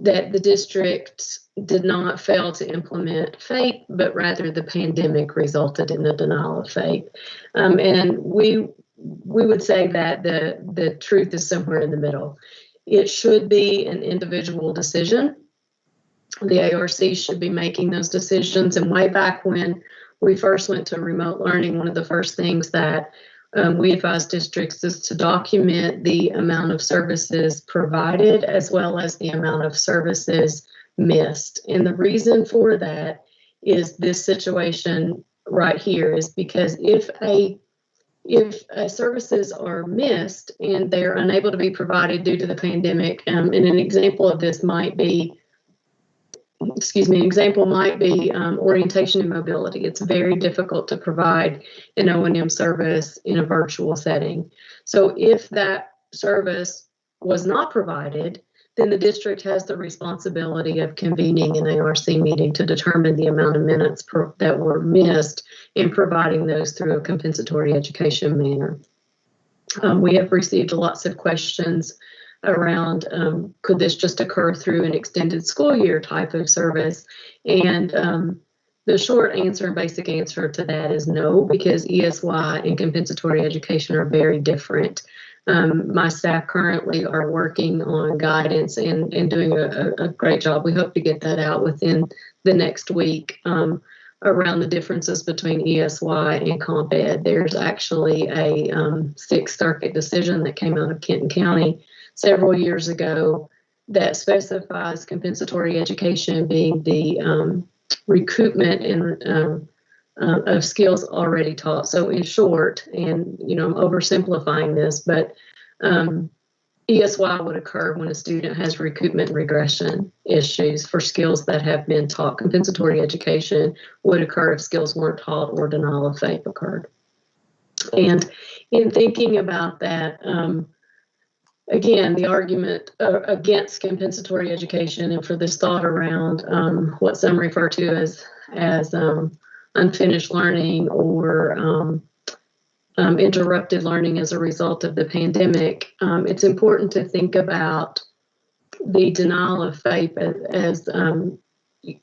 that the district did not fail to implement FAPE, but rather the pandemic resulted in the denial of FAPE. And we would say that the truth is somewhere in the middle. It should be an individual decision. The ARC should be making those decisions. And way back when we first went to remote learning, one of the first things that we advise districts is to document the amount of services provided as well as the amount of services missed. And the reason for that is this situation right here is because if services are missed and they're unable to be provided due to the pandemic, and an example of this might be orientation and mobility. It's very difficult to provide an O&M service in a virtual setting. So if that service was not provided, then the district has the responsibility of convening an ARC meeting to determine the amount of minutes that were missed and providing those through a compensatory education manner. We have received lots of questions around could this just occur through an extended school year type of service? And the short answer, basic answer to that is no, because ESY and compensatory education are very different. My staff currently are working on guidance and doing a great job. We hope to get that out within the next week around the differences between ESY and Comp Ed. There's actually a Sixth Circuit decision that came out of Kenton County several years ago that specifies compensatory education being the recoupment and of skills already taught. So in short, and I'm oversimplifying this, but ESY would occur when a student has recoupment and regression issues for skills that have been taught. Compensatory education would occur if skills weren't taught or denial of FAPE occurred. And in thinking about that, again, the argument against compensatory education and for this thought around what some refer to as unfinished learning or interrupted learning as a result of the pandemic, it's important to think about the denial of FAPE as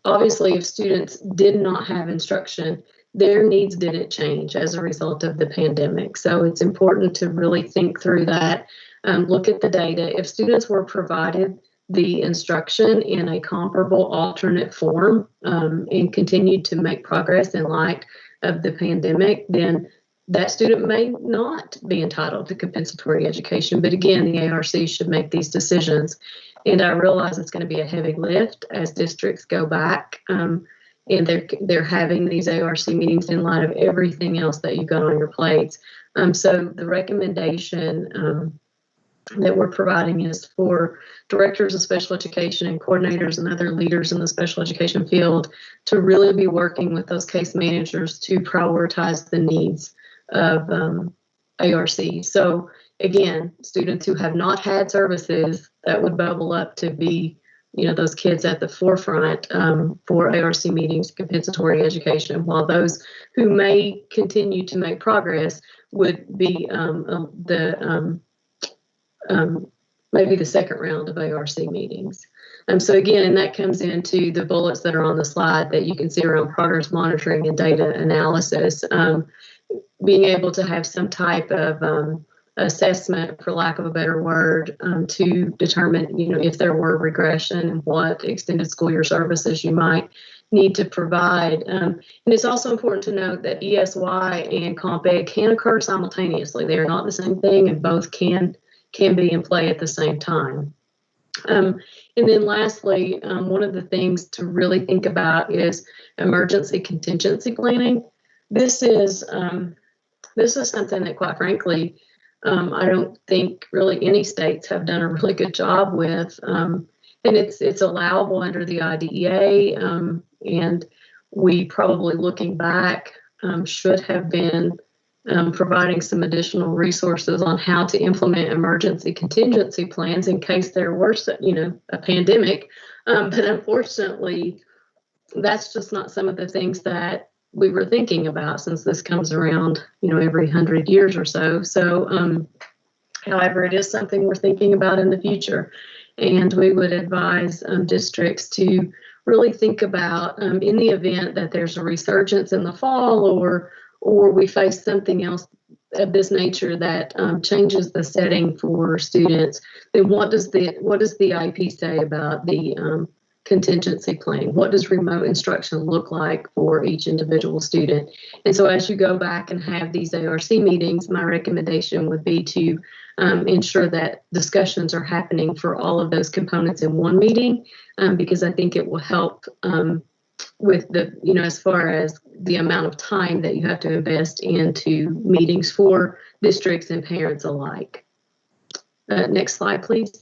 obviously if students did not have instruction, their needs didn't change as a result of the pandemic. So it's important to really think through that. Look at the data. If students were provided the instruction in a comparable alternate form and continued to make progress in light of the pandemic, then that student may not be entitled to compensatory education. But again, the ARC should make these decisions. And I realize it's going to be a heavy lift as districts go back and they're having these ARC meetings in light of everything else that you've got on your plates. So the recommendation that we're providing is for directors of special education and coordinators and other leaders in the special education field to really be working with those case managers to prioritize the needs of ARC. So again, students who have not had services, that would bubble up to be, those kids at the forefront for ARC meetings, compensatory education, while those who may continue to make progress would be maybe the second round of ARC meetings. So again, and that comes into the bullets that are on the slide that you can see around progress monitoring and data analysis. Being able to have some type of assessment, for lack of a better word, to determine, if there were regression and what extended school year services you might need to provide. And it's also important to note that ESY and Comp Ed can occur simultaneously. They are not the same thing, and both can be in play at the same time. And then lastly, one of the things to really think about is emergency contingency planning. This is something that, quite frankly, I don't think really any states have done a really good job with. And it's allowable under the IDEA, and we probably, looking back, should have been providing some additional resources on how to implement emergency contingency plans in case there were, a pandemic. But unfortunately, that's just not some of the things that we were thinking about, since this comes around, every 100 years or so. So, however, it is something we're thinking about in the future. And we would advise districts to really think about, in the event that there's a resurgence in the fall, or we face something else of this nature that changes the setting for students, then what does the IP say about the contingency planning? What does remote instruction look like for each individual student? And so as you go back and have these ARC meetings, my recommendation would be to ensure that discussions are happening for all of those components in one meeting, because I think it will help with the, as far as the amount of time that you have to invest into meetings for districts and parents alike. Next slide, please.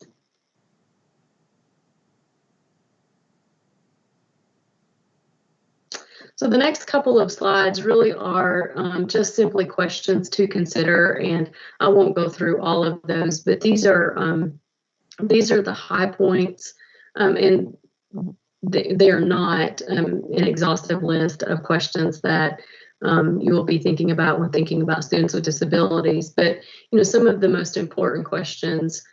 So the next couple of slides really are just simply questions to consider, and I won't go through all of those, but these are the high points, and they are not an exhaustive list of questions that you will be thinking about when thinking about students with disabilities. But some of the most important questions: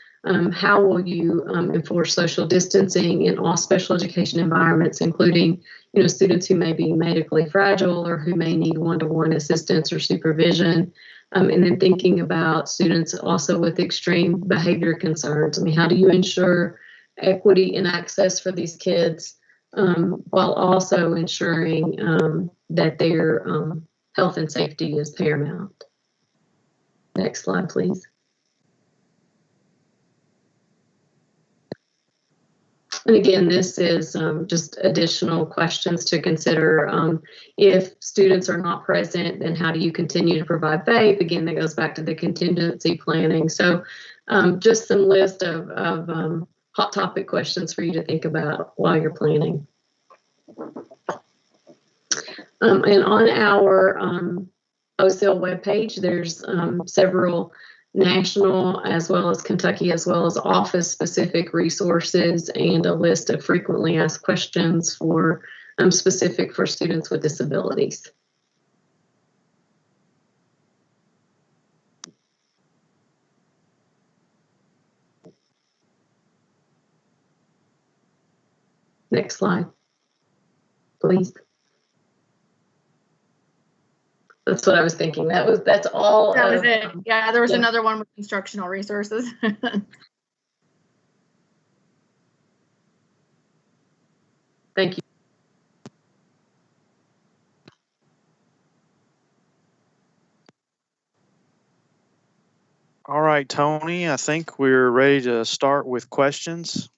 how will you enforce social distancing in all special education environments, including students who may be medically fragile or who may need one-to-one assistance or supervision? And then thinking about students also with extreme behavior concerns. I mean, how do you ensure equity and access for these kids while also ensuring that their health and safety is paramount? Next slide, please. And again, this is just additional questions to consider. If students are not present, then how do you continue to provide FAPE? Again, that goes back to the contingency planning. So just some list of hot topic questions for you to think about while you're planning. And on our OCL webpage, there's several national as well as Kentucky as well as office specific resources and a list of frequently asked questions for specific for students with disabilities. Next slide, please. That's what I was thinking. That's all. That was it. Yeah, there was another one with instructional resources. All right, Tony, I think we're ready to start with questions.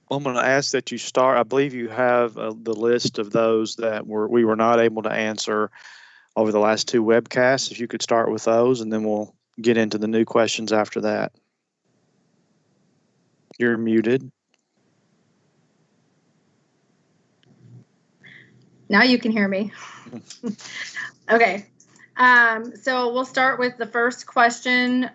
I'm going to ask that you start. I believe you have the list of those that we were not able to answer over the last two webcasts. If you could start with those, and then we'll get into the new questions after that. You're muted. Now you can hear me. Okay. So we'll start with the first question,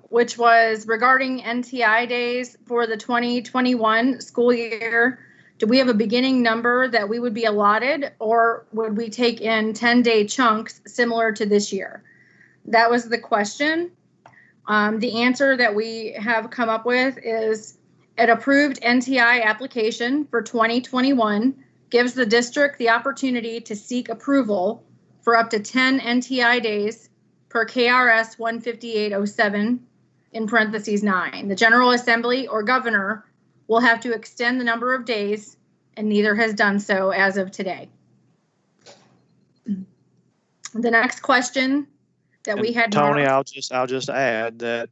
which was regarding NTI days for the 2021 school year. Do we have a beginning number that we would be allotted, or would we take in 10-day chunks similar to this year? That was the question. The answer that we have come up with is an approved NTI application for 2021 gives the district the opportunity to seek approval for up to 10 NTI days per KRS 15807 in parentheses 9. The General Assembly or governor will have to extend the number of days, and neither has done so as of today. The next question that we had, Tony, I'll just add that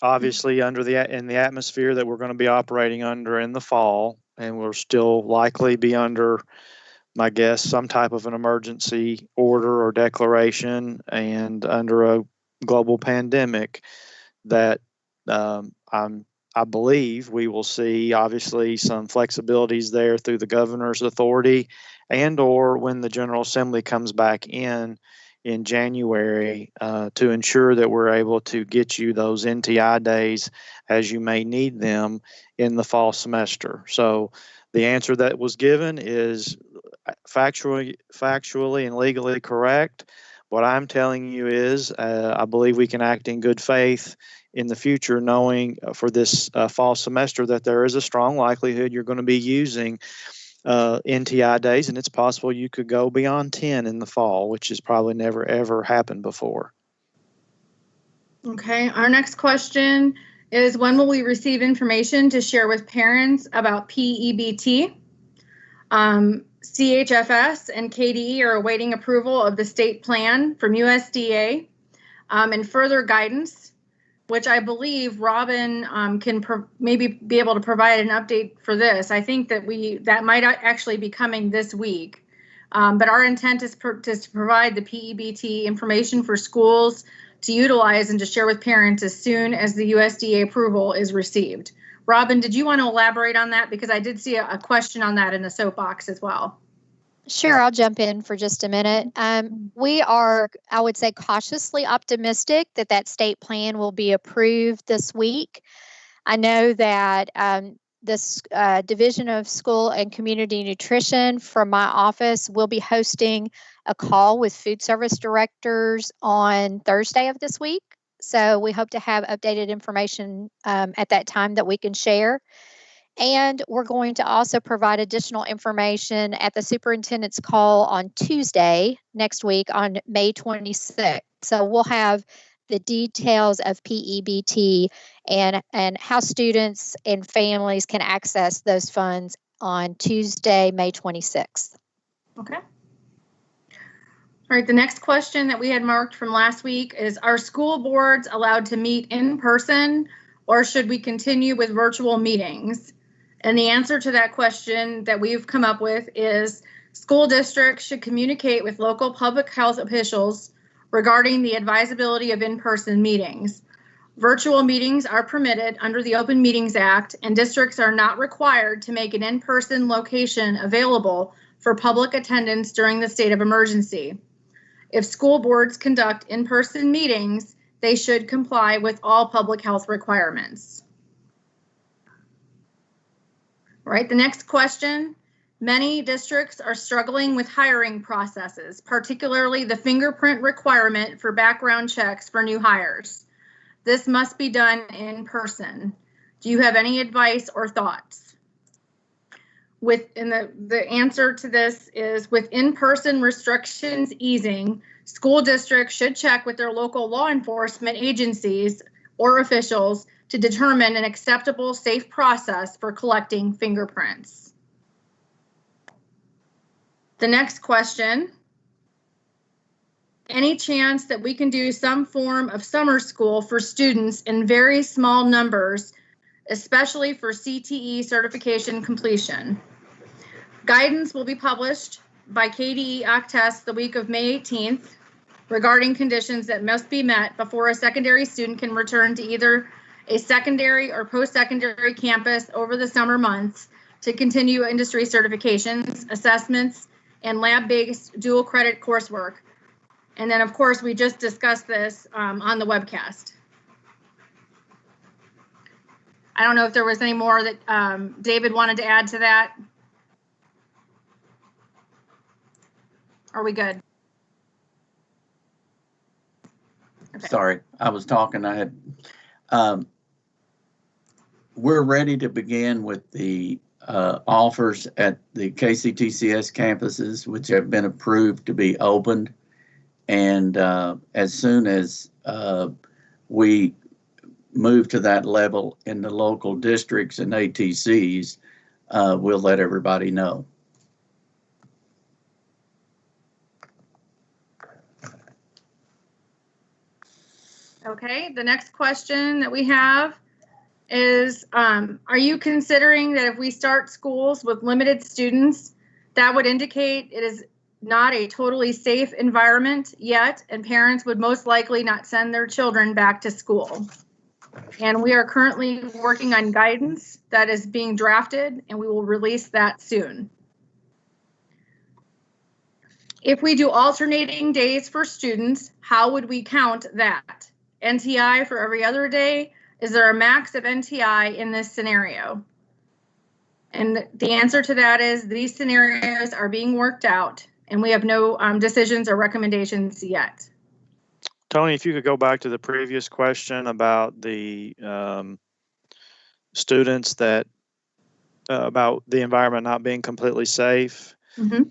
obviously in the atmosphere that we're going to be operating under in the fall, and we'll still likely be under, my guess, some type of an emergency order or declaration, and under a global pandemic, that I believe we will see obviously some flexibilities there through the governor's authority, and or when the General Assembly comes back in January, to ensure that we're able to get you those NTI days as you may need them in the fall semester. So the answer that was given is factually and legally correct. What I'm telling you is I believe we can act in good faith in the future, knowing for this fall semester that there is a strong likelihood you're going to be using NTI days, and it's possible you could go beyond 10 in the fall, which has probably never ever happened before. Okay, our next question is, when will we receive information to share with parents about PEBT? CHFS and KDE are awaiting approval of the state plan from USDA and further guidance, which I believe Robin can maybe be able to provide an update for this. I think that might actually be coming this week. But our intent is to provide the PEBT information for schools to utilize and to share with parents as soon as the USDA approval is received. Robin, did you want to elaborate on that? Because I did see a question on that in the soapbox as well. Sure, I'll jump in for just a minute. We are, I would say, cautiously optimistic that that state plan will be approved this week. I know that this Division of School and Community Nutrition from my office will be hosting a call with food service directors on Thursday of this week. So we hope to have updated information at that time that we can share. And we're going to also provide additional information at the superintendent's call on Tuesday next week on May 26th. So we'll have the details of PEBT and how students and families can access those funds on Tuesday, May 26th. Okay. All right, the next question that we had marked from last week is, are school boards allowed to meet in person, or should we continue with virtual meetings? And the answer to that question that we've come up with is school districts should communicate with local public health officials regarding the advisability of in-person meetings. Virtual meetings are permitted under the Open Meetings Act, and districts are not required to make an in-person location available for public attendance during the state of emergency. If school boards conduct in-person meetings, they should comply with all public health requirements. All right, the next question. Many districts are struggling with hiring processes, particularly the fingerprint requirement for background checks for new hires. This must be done in person. Do you have any advice or thoughts? The answer to this is, with in-person restrictions easing, school districts should check with their local law enforcement agencies or officials to determine an acceptable, safe process for collecting fingerprints. The next question any chance that we can do some form of summer school for students in very small numbers, especially for CTE certification completion. Guidance will be published by KDE OCTEST the week of May 18th regarding conditions that must be met before a secondary student can return to either a secondary or post-secondary campus over the summer months to continue industry certifications, assessments, and lab-based dual credit coursework. And then, of course, we just discussed this on the webcast. I don't know if there was any more that David wanted to add to that. Are we good? Okay. Sorry, I was talking. I had. We're ready to begin with the offers at the KCTCS campuses, which have been approved to be opened. And as soon as we move to that level in the local districts and ATCs, we'll let everybody know. Okay, the next question that we have is, are you considering that if we start schools with limited students, that would indicate it is not a totally safe environment yet, and parents would most likely not send their children back to school? And we are currently working on guidance that is being drafted, and we will release that soon. If we do alternating days for students, how would we count that? NTI for every other day? Is there a max of NTI in this scenario? And the answer to that is these scenarios are being worked out, and we have no decisions or recommendations yet. Tony, if you could go back to the previous question about the students that, about the environment not being completely safe. Mm-hmm.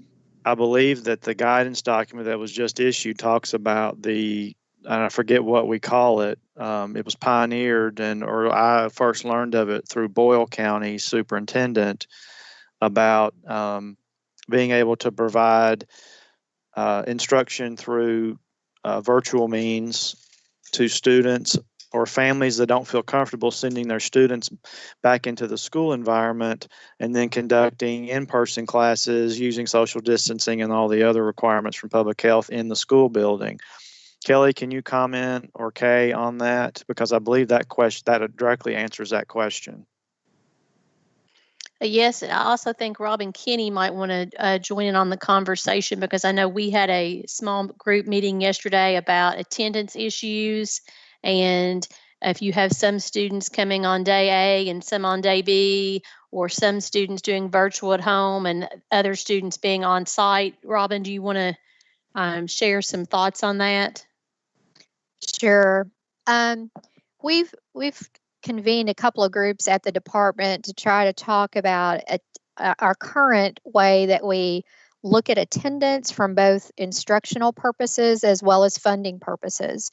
I believe that the guidance document that was just issued talks about the, and I forget what we call it. It was pioneered, or I first learned of it through Boyle County Superintendent, about being able to provide instruction through virtual means to students or families that don't feel comfortable sending their students back into the school environment, and then conducting in-person classes using social distancing and all the other requirements from public health in the school building. Kelly, can you comment, or Kay, on that? Because I believe that question, that directly answers that question. Yes, I also think Rob and Kenny might want to join in on the conversation, because I know we had a small group meeting yesterday about attendance issues, and if you have some students coming on day A and some on day B, or some students doing virtual at home and other students being on site. Robin, do you want to share some thoughts on that? Sure. We've convened a couple of groups at the department to try to talk about our current way that we look at attendance from both instructional purposes as well as funding purposes.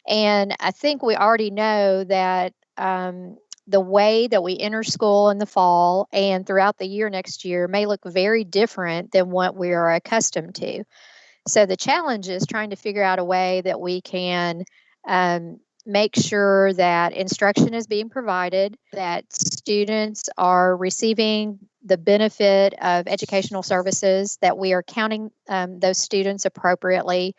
And I think we already know that the way that we enter school in the fall and throughout the year next year may look very different than what we are accustomed to. So the challenge is trying to figure out a way that we can make sure that instruction is being provided, that students are receiving the benefit of educational services, that we are counting those students appropriately,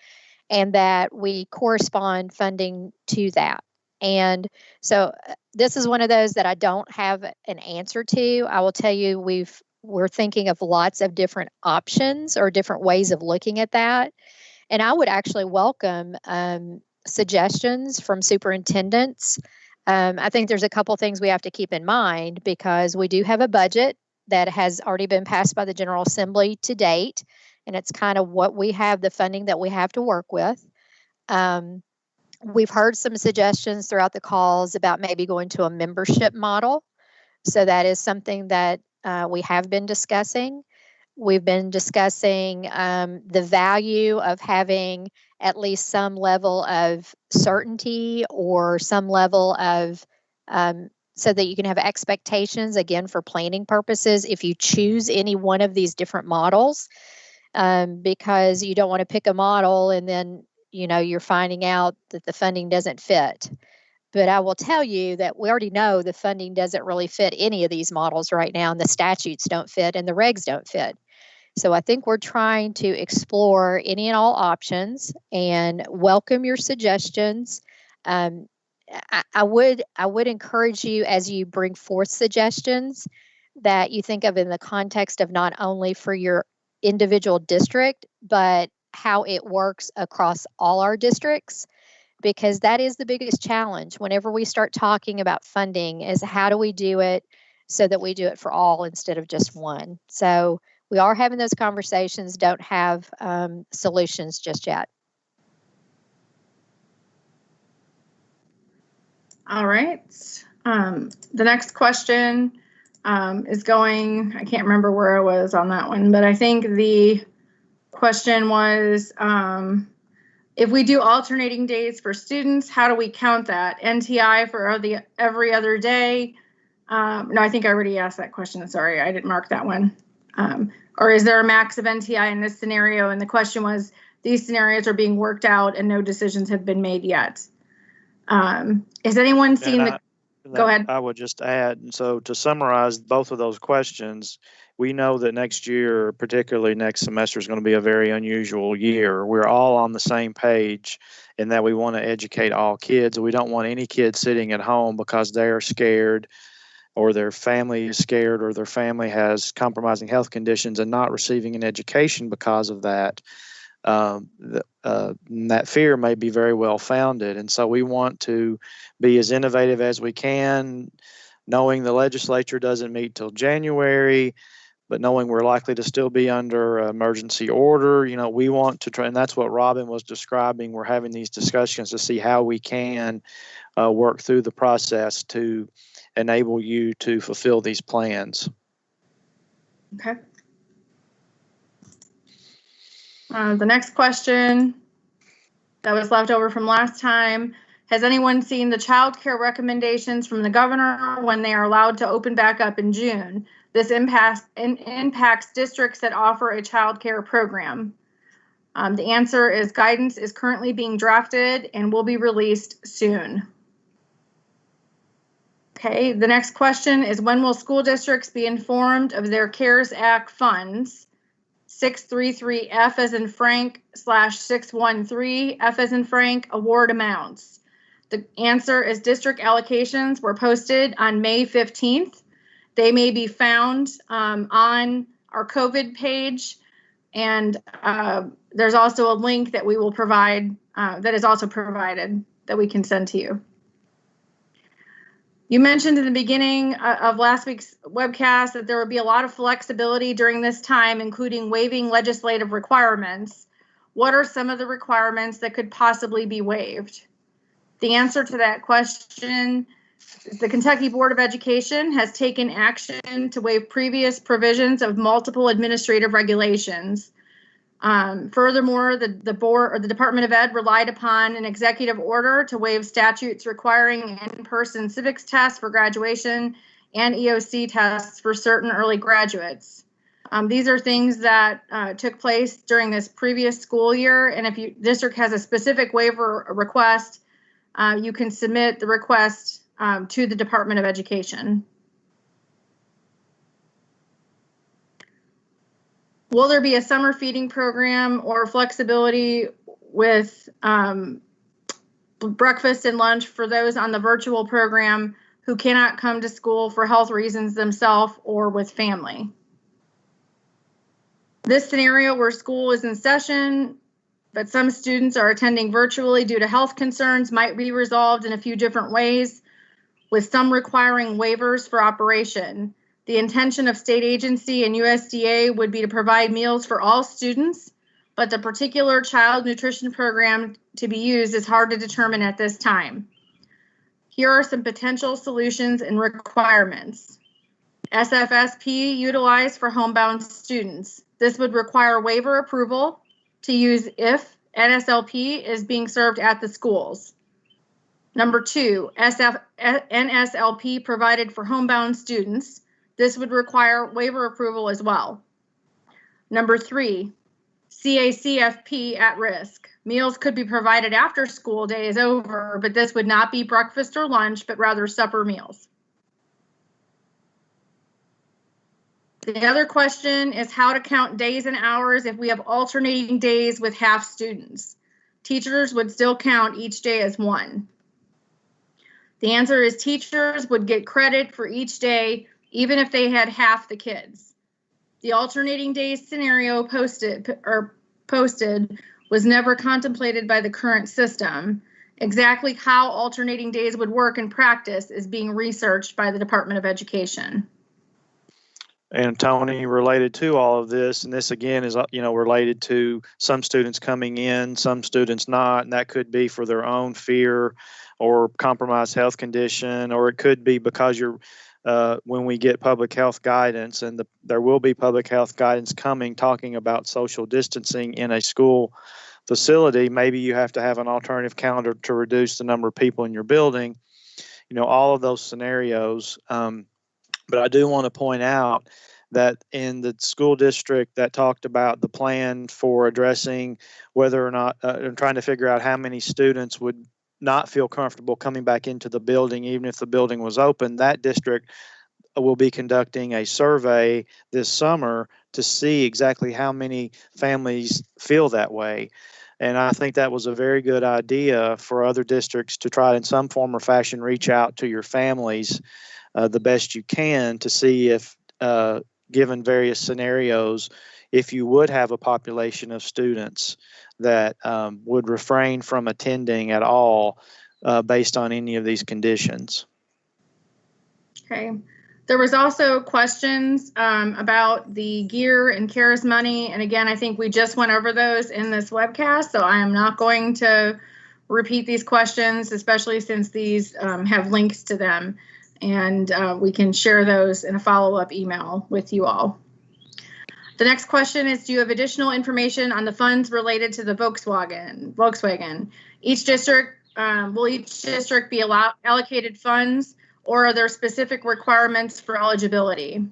and that we correspond funding to that. And so this is one of those that I don't have an answer to. I will tell you, we're thinking of lots of different options or different ways of looking at that. And I would actually welcome suggestions from superintendents. I think there's a couple things we have to keep in mind, because we do have a budget that has already been passed by the General Assembly to date, and it's kind of what we have, the funding that we have to work with. We've heard some suggestions throughout the calls about maybe going to a membership model. So that is something that we have been discussing. We've been discussing the value of having at least some level of certainty or some level of, so that you can have expectations, again, for planning purposes, if you choose any one of these different models, because you don't want to pick a model and then you're finding out that the funding doesn't fit. But I will tell you that we already know the funding doesn't really fit any of these models right now, and the statutes don't fit and the regs don't fit. So I think we're trying to explore any and all options and welcome your suggestions. I would encourage you, as you bring forth suggestions, that you think of in the context of not only for your individual district, but how it works across all our districts, because that is the biggest challenge whenever we start talking about funding, is how do we do it so that we do it for all instead of just one. So we are having those conversations, don't have solutions just yet. All right. The next question is going, I can't remember where I was on that one, but I think the question was, if we do alternating days for students, how do we count that? NTI for every other day? No, I think I already asked that question. Sorry, I didn't mark that one. Or is there a max of NTI in this scenario? And the question was, these scenarios are being worked out and no decisions have been made yet. Has anyone seen go ahead. I would just add, and so to summarize both of those questions, we know that next year, particularly next semester, is going to be a very unusual year. We're all on the same page in that we want to educate all kids. We don't want any kids sitting at home because they're scared, or their family is scared, or their family has compromising health conditions and not receiving an education because of that. That fear may be very well founded. And so we want to be as innovative as we can, knowing the legislature doesn't meet till January, but knowing we're likely to still be under emergency order. We want to try, and that's what Robin was describing. We're having these discussions to see how we can work through the process to enable you to fulfill these plans. Okay. The next question that was left over from last time, has anyone seen the child care recommendations from the governor when they are allowed to open back up in June? This impacts districts that offer a child care program. The answer is guidance is currently being drafted and will be released soon. Okay, the next question is, when will school districts be informed of their CARES Act funds? 633F as in Frank /613 F as in Frank award amounts. The answer is district allocations were posted on May 15th. They may be found on our COVID page, and there's also a link that we will provide that is also provided that we can send to you. You mentioned in the beginning of last week's webcast that there would be a lot of flexibility during this time, including waiving legislative requirements. What are some of the requirements that could possibly be waived? The answer to that question is the Kentucky Board of Education has taken action to waive previous provisions of multiple administrative regulations. Furthermore, the board or the Department of Ed relied upon an executive order to waive statutes requiring in-person civics tests for graduation and EOC tests for certain early graduates. These are things that took place during this previous school year, and if your district has a specific waiver request, you can submit the request to the Department of Education. Will there be a summer feeding program or flexibility with breakfast and lunch for those on the virtual program who cannot come to school for health reasons themselves or with family? This scenario where school is in session, but some students are attending virtually due to health concerns, might be resolved in a few different ways, with some requiring waivers for operation. The intention of state agency and USDA would be to provide meals for all students, but the particular child nutrition program to be used is hard to determine at this time. Here are some potential solutions and requirements. SFSP utilized for homebound students. This would require waiver approval to use if NSLP is being served at the schools. Number 2, NSLP provided for homebound students. This would require waiver approval as well. Number 3, CACFP at risk. Meals could be provided after school day is over, but this would not be breakfast or lunch, but rather supper meals. The other question is how to count days and hours if we have alternating days with half students. Teachers would still count each day as one. The answer is teachers would get credit for each day, even if they had half the kids. The alternating days scenario posted was never contemplated by the current system. Exactly how alternating days would work in practice is being researched by the Department of Education. And Tony, related to all of this, and this again is, related to some students coming in, some students not, and that could be for their own fear or compromised health condition, or it could be because when we get public health guidance, and there will be public health guidance coming talking about social distancing in a school facility, maybe you have to have an alternative calendar to reduce the number of people in your building, all of those scenarios. But I do want to point out that in the school district that talked about the plan for addressing whether or not, trying to figure out how many students would not feel comfortable coming back into the building, even if the building was open, that district will be conducting a survey this summer to see exactly how many families feel that way. And I think that was a very good idea for other districts to try in some form or fashion reach out to your families the best you can to see if, given various scenarios, if you would have a population of students that would refrain from attending at all based on any of these conditions. Okay. There was also questions about the gear and CARES money. And again, I think we just went over those in this webcast, so I am not going to repeat these questions, especially since these have links to them. And we can share those in a follow-up email with you all. The next question is, do you have additional information on the funds related to the Volkswagen? Each district, will each district be allocated funds, or are there specific requirements for eligibility?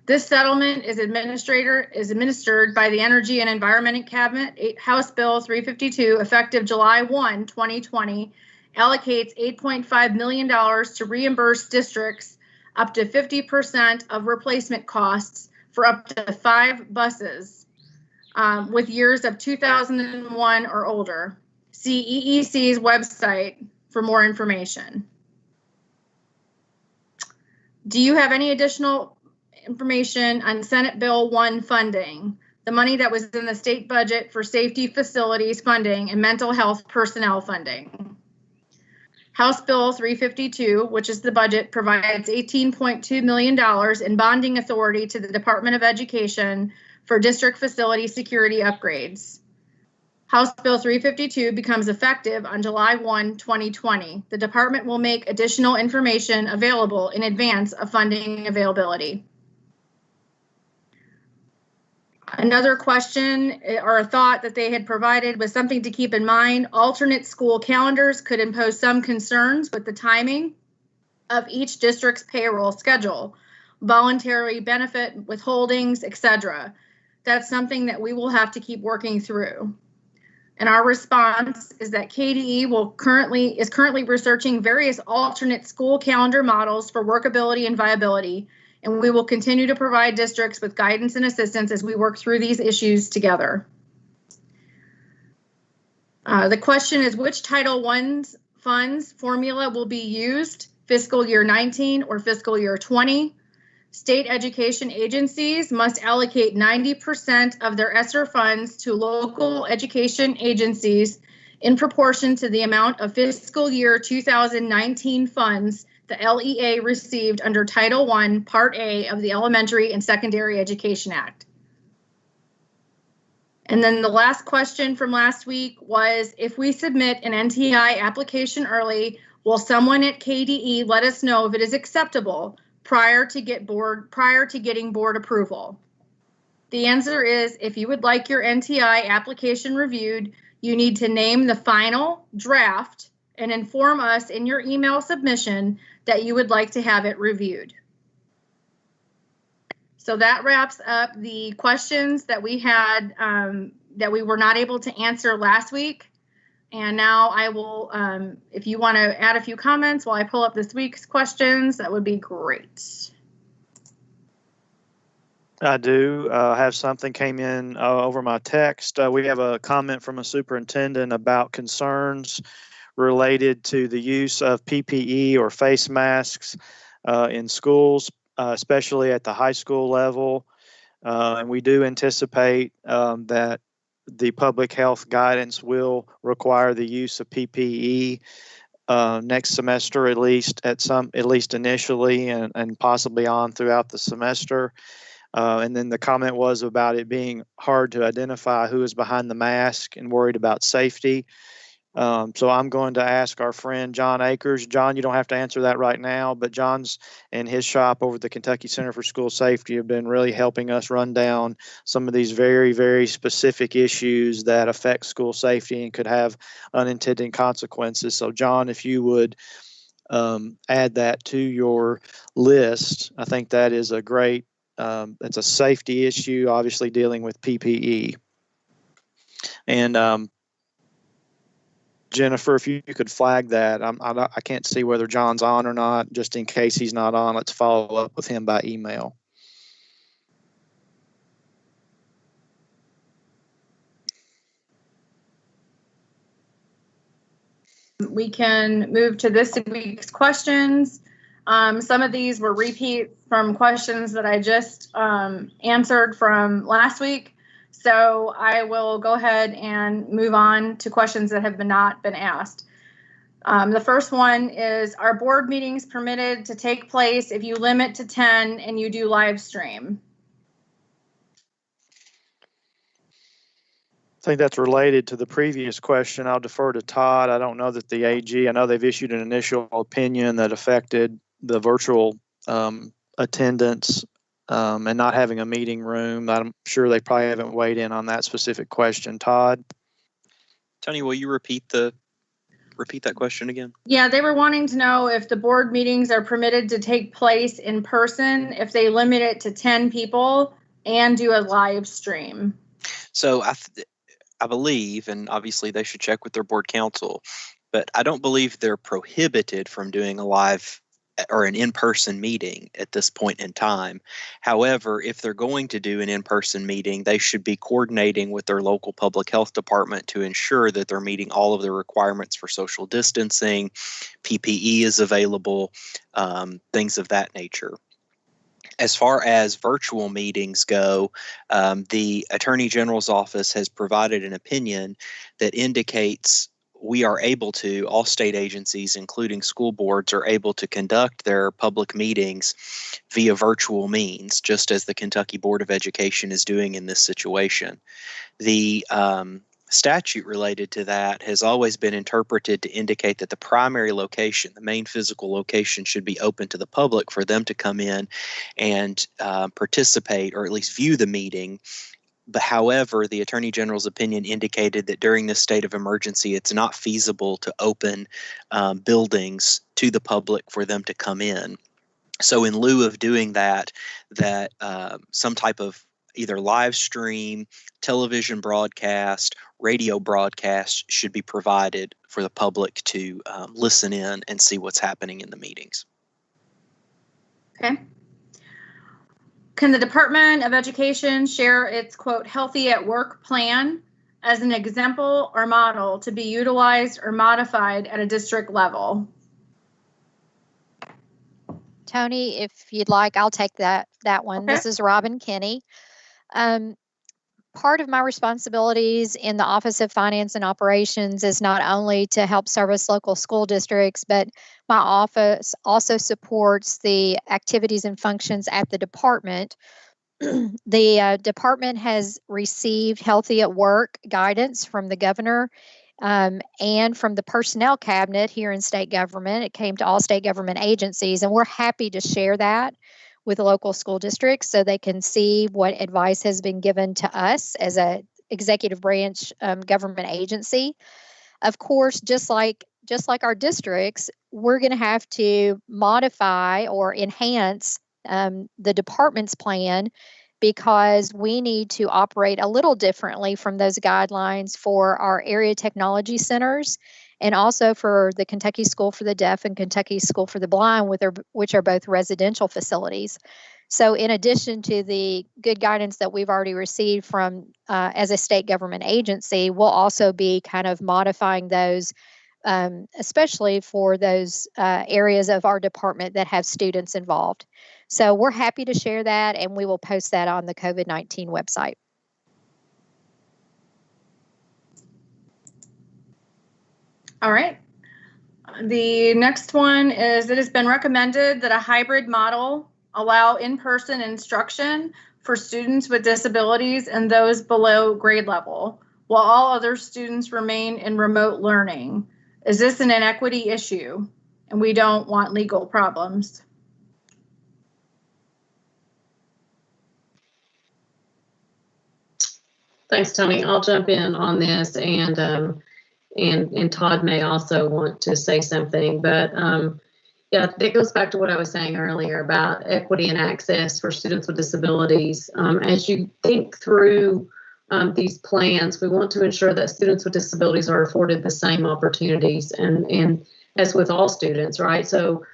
This settlement is administered by the Energy and Environment Cabinet. House Bill 352, effective July 1, 2020, allocates $8.5 million to reimburse districts up to 50% of replacement costs for up to 5 buses with years of 2001 or older. See EEC's website for more information. Do you have any additional information on Senate Bill 1 funding, the money that was in the state budget for safety facilities funding and mental health personnel funding? House Bill 352, which is the budget, provides $18.2 million in bonding authority to the Department of Education for district facility security upgrades. House Bill 352 becomes effective on July 1, 2020. The department will make additional information available in advance of funding availability. Another question or a thought that they had provided was something to keep in mind. Alternate school calendars could impose some concerns with the timing of each district's payroll schedule, voluntary benefit withholdings, etc. That's something that we will have to keep working through. And our response is that KDE is currently researching various alternate school calendar models for workability and viability, and we will continue to provide districts with guidance and assistance as we work through these issues together. The question is, which Title I's funds formula will be used, fiscal year 19 or fiscal year 20? State education agencies must allocate 90% of their ESSER funds to local education agencies in proportion to the amount of fiscal year 2019 funds the LEA received under Title I, Part A of the Elementary and Secondary Education Act. And then the last question from last week was, if we submit an NTI application early, will someone at KDE let us know if it is acceptable prior to getting board approval? The answer is, if you would like your NTI application reviewed, you need to name the final draft and inform us in your email submission that you would like to have it reviewed. So that wraps up the questions that we had that we were not able to answer last week. And now I will, if you want to add a few comments while I pull up this week's questions, that would be great. I do have something came in over my text. We have a comment from a superintendent about concerns related to the use of PPE or face masks in schools, especially at the high school level. And we do anticipate that the public health guidance will require the use of PPE next semester, at least initially, and possibly on throughout the semester. And then the comment was about it being hard to identify who is behind the mask and worried about safety. So I'm going to ask our friend John Akers. John, you don't have to answer that right now, but John's and his shop over at the Kentucky Center for School Safety have been really helping us run down some of these very, very specific issues that affect school safety and could have unintended consequences. So John, if you would add that to your list, I think that is a great, it's a safety issue, obviously dealing with PPE. And Jennifer, if you could flag that. I can't see whether John's on or not. Just in case he's not on, let's follow up with him by email. We can move to this week's questions. Some of these were repeats from questions that I just answered from last week. So I will go ahead and move on to questions that have not been asked. The first one is, are board meetings permitted to take place if you limit to 10 and you do live stream? I think that's related to the previous question. I'll defer to Todd. I don't know that the AG, I know they've issued an initial opinion that affected the virtual attendance and not having a meeting room. I'm sure they probably haven't weighed in on that specific question. Todd? Tony, will you repeat that question again? Yeah, they were wanting to know if the board meetings are permitted to take place in person, if they limit it to 10 people and do a live stream. So I believe, and obviously they should check with their board counsel, but I don't believe they're prohibited from doing a live or an in-person meeting at this point in time. However, if they're going to do an in-person meeting, they should be coordinating with their local public health department to ensure that they're meeting all of the requirements for social distancing, PPE is available, things of that nature. As far as virtual meetings go, the Attorney General's office has provided an opinion that indicates we are able to, all state agencies, including school boards, are able to conduct their public meetings via virtual means, just as the Kentucky Board of Education is doing in this situation. The statute related to that has always been interpreted to indicate that the primary location, the main physical location, should be open to the public for them to come in and participate or at least view the meeting. But however, the Attorney General's opinion indicated that during this state of emergency, it's not feasible to open buildings to the public for them to come in. So in lieu of doing that some type of either live stream, television broadcast, radio broadcast should be provided for the public to listen in and see what's happening in the meetings. Okay. Can the Department of Education share its, quote, healthy at work plan as an example or model to be utilized or modified at a district level? Tony, if you'd like, I'll take that one. Okay. This is Robin Kinney. Part of my responsibilities in the Office of Finance and Operations is not only to help service local school districts, but my office also supports the activities and functions at the department. The department has received Healthy at Work guidance from the governor and from the personnel cabinet here in state government. It came to all state government agencies, and we're happy to share that with local school districts so they can see what advice has been given to us as a executive branch government agency. Of course, just like our districts, we're going to have to modify or enhance the department's plan because we need to operate a little differently from those guidelines for our area technology centers and also for the Kentucky School for the Deaf and Kentucky School for the Blind, which are both residential facilities. So in addition to the good guidance that we've already received from as a state government agency, we'll also be kind of modifying those, especially for those areas of our department that have students involved. So we're happy to share that, and we will post that on the COVID-19 website. All right. The next one is, it has been recommended that a hybrid model allow in-person instruction for students with disabilities and those below grade level, while all other students remain in remote learning. Is this an inequity issue? And we don't want legal problems. Thanks, Tony. I'll jump in on this, and Todd may also want to say something, but yeah, it goes back to what I was saying earlier about equity and access for students with disabilities. As you think through these plans, we want to ensure that students with disabilities are afforded the same opportunities, and as with all students, right? So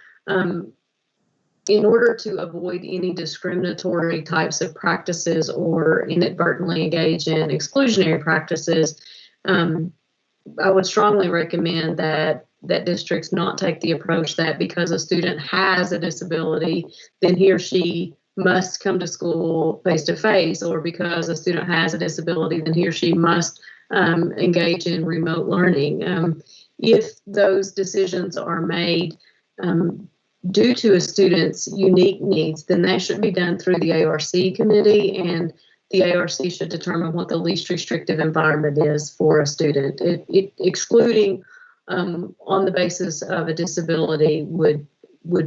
in order to avoid any discriminatory types of practices or inadvertently engage in exclusionary practices, I would strongly recommend that districts not take the approach that because a student has a disability, then he or she must come to school face to face, or because a student has a disability, then he or she must engage in remote learning. If those decisions are made due to a student's unique needs, then that should be done through the ARC committee, and the ARC should determine what the least restrictive environment is for a student. Excluding on the basis of a disability would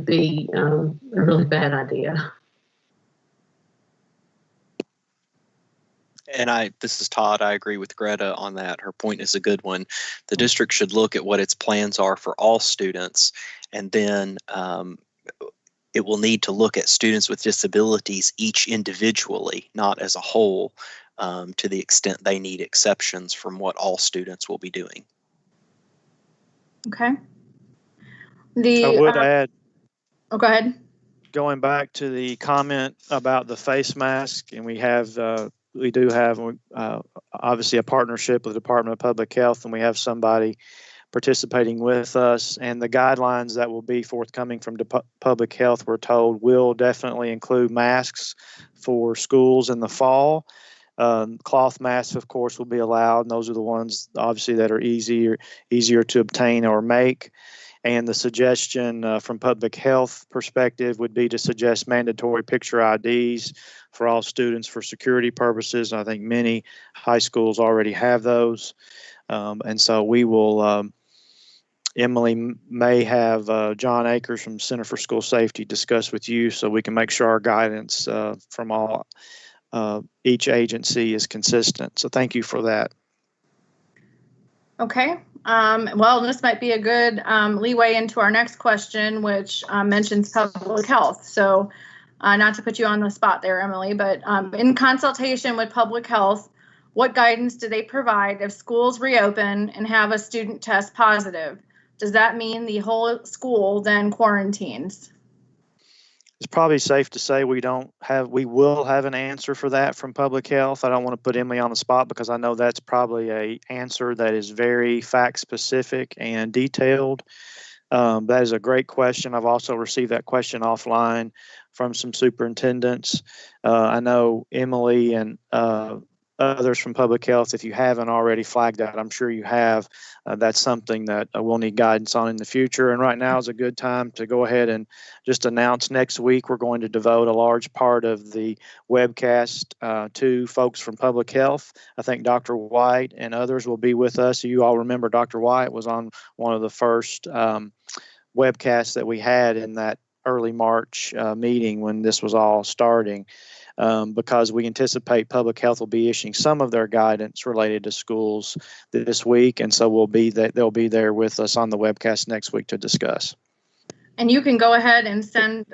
be a really bad idea. And this is Todd. I agree with Greta on that. Her point is a good one. The district should look at what its plans are for all students, and then it will need to look at students with disabilities each individually, not as a whole, to the extent they need exceptions from what all students will be doing. Okay. I would add. Oh, go ahead. Going back to the comment about the face mask, and we do have obviously a partnership with the Department of Public Health, and we have somebody participating with us, and the guidelines that will be forthcoming from Public Health, we're told, will definitely include masks for schools in the fall. Cloth masks, of course, will be allowed, and those are the ones obviously that are easier to obtain or make. And the suggestion from Public Health perspective would be to suggest mandatory picture IDs for all students for security purposes. I think many high schools already have those. And so we will, Emily may have John Akers from Center for School Safety discuss with you so we can make sure our guidance from each agency is consistent. So thank you for that. Okay. Well, this might be a good leeway into our next question, which mentions public health. So not to put you on the spot there, Emily, but in consultation with public health, what guidance do they provide if schools reopen and have a student test positive? Does that mean the whole school then quarantines? It's probably safe to say we will have an answer for that from Public Health. I don't want to put Emily on the spot because I know that's probably an answer that is very fact specific and detailed. That is a great question. I've also received that question offline from some superintendents. I know Emily and others from Public Health, if you haven't already flagged that, I'm sure you have. That's something that we'll need guidance on in the future. And right now is a good time to go ahead and just announce next week we're going to devote a large part of the webcast to folks from Public Health. I think Dr. White and others will be with us. You all remember Dr. White was on one of the first webcasts that we had in that early March meeting when this was all starting. Because we anticipate Public Health will be issuing some of their guidance related to schools this week, and so they'll be there with us on the webcast next week to discuss. And you can go ahead and send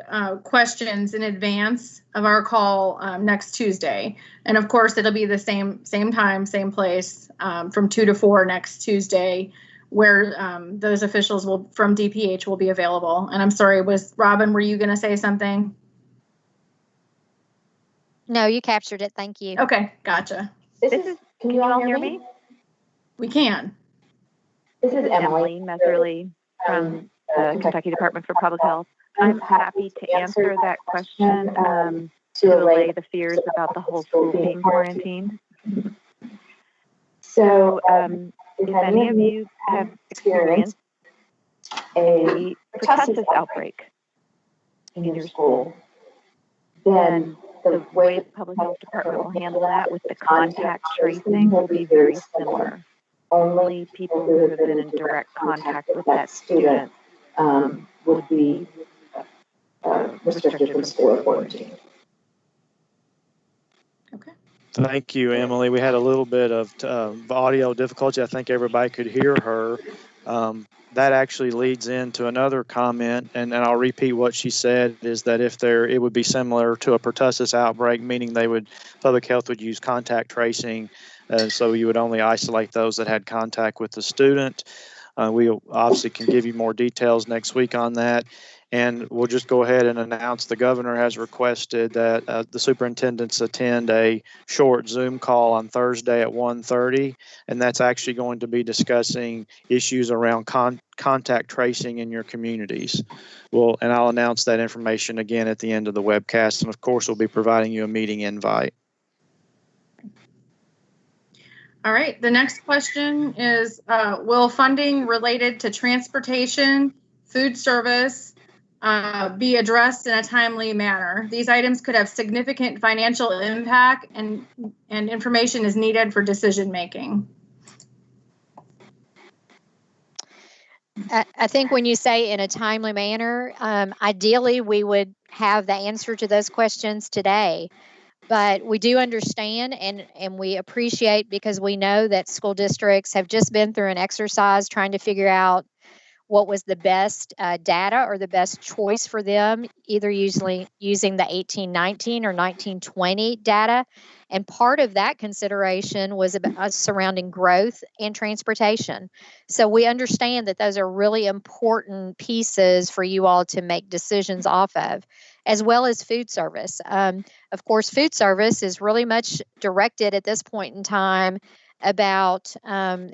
questions in advance of our call next Tuesday. And of course, it'll be the same time, same place from 2 to 4 next Tuesday, where those officials from DPH will be available. And I'm sorry, Robin, were you going to say something? No, you captured it. Thank you. Okay, gotcha. Can you all hear me? We can. This is Emily Messerly from the Kentucky Department for Public Health. I'm happy to answer that question to allay the fears about the whole school being quarantined. So, if any of you have experienced a pertussis outbreak in your school, then the way the Public Health Department will handle that with the contact tracing will be very similar. Only people who have been in direct contact with that student would be restricted from school or quarantine. Okay. Thank you, Emily. We had a little bit of audio difficulty. I think everybody could hear her. That actually leads into another comment, and I'll repeat what she said, is that it would be similar to a pertussis outbreak, meaning public health would use contact tracing, so you would only isolate those that had contact with the student. We obviously can give you more details next week on that. And we'll just go ahead and announce the governor has requested that the superintendents attend a short Zoom call on Thursday at 1:30, and that's actually going to be discussing issues around contact tracing in your communities. And I'll announce that information again at the end of the webcast, and of course we'll be providing you a meeting invite. All right, the next question is, will funding related to transportation, food service, be addressed in a timely manner? These items could have significant financial impact, and information is needed for decision making. I think when you say in a timely manner, ideally we would have the answer to those questions today. But we do understand and we appreciate, because we know that school districts have just been through an exercise trying to figure out what was the best data or the best choice for them, either usually using the 1819 or 1920 data. And part of that consideration was about surrounding growth and transportation. So we understand that those are really important pieces for you all to make decisions off of, as well as food service. Of course, food service is really much directed at this point in time about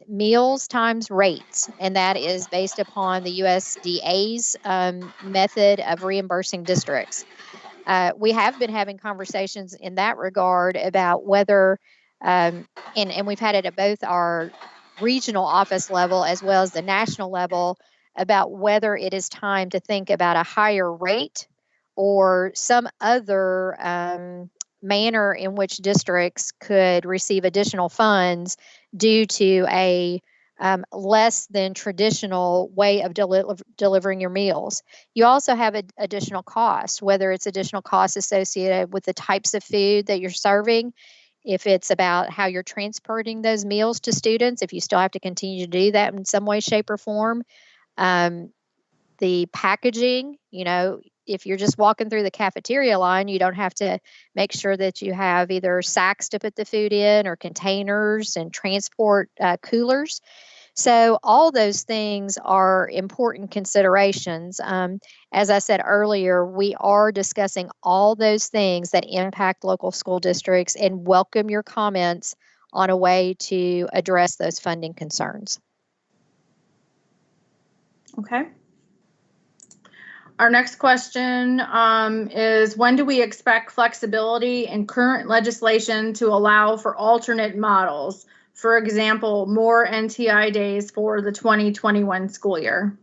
meals times rates, and that is based upon the USDA's method of reimbursing districts. We have been having conversations in that regard about whether, and we've had it at both our regional office level as well as the national level, about whether it is time to think about a higher rate or some other manner in which districts could receive additional funds due to a less than traditional way of delivering your meals. You also have additional costs, whether it's additional costs associated with the types of food that you're serving, if it's about how you're transporting those meals to students, if you still have to continue to do that in some way, shape, or form. The packaging, if you're just walking through the cafeteria line, you don't have to make sure that you have either sacks to put the food in or containers and transport coolers. So all those things are important considerations. As I said earlier, we are discussing all those things that impact local school districts and welcome your comments on a way to address those funding concerns. Okay. Our next question is, when do we expect flexibility in current legislation to allow for alternate models? For example, more NTI days for the 2021 school year?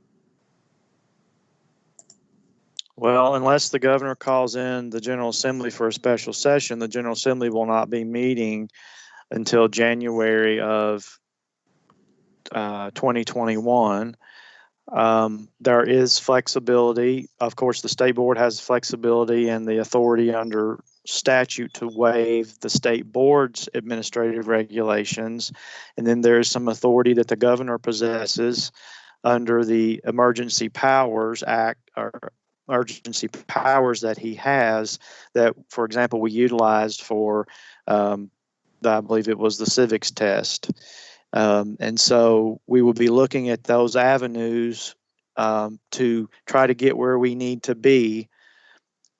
Well, unless the governor calls in the General Assembly for a special session, the General Assembly will not be meeting until January of 2021. There is flexibility. Of course, the state board has flexibility and the authority under statute to waive the state board's administrative regulations. And then there is some authority that the governor possesses under the Emergency Powers Act or emergency powers that he has that, for example, we utilized for, I believe it was the civics test. And so we will be looking at those avenues to try to get where we need to be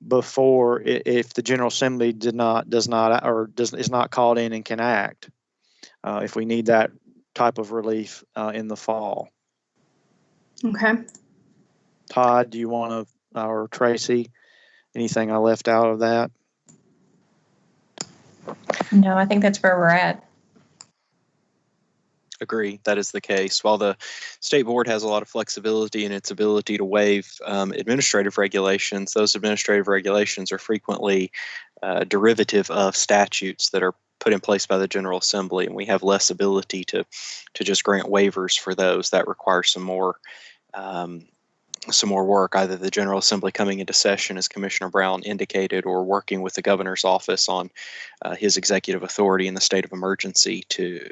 before, if the General Assembly is not called in and can act, if we need that type of relief in the fall. Okay. Todd, do you want to, or Tracy, anything I left out of that? No, I think that's where we're at. Agree, that is the case. While the state board has a lot of flexibility in its ability to waive administrative regulations, those administrative regulations are frequently derivative of statutes that are put in place by the General Assembly, and we have less ability to just grant waivers for those. That requires some more work, either the General Assembly coming into session, as Commissioner Brown indicated, or working with the governor's office on his executive authority in the state of emergency to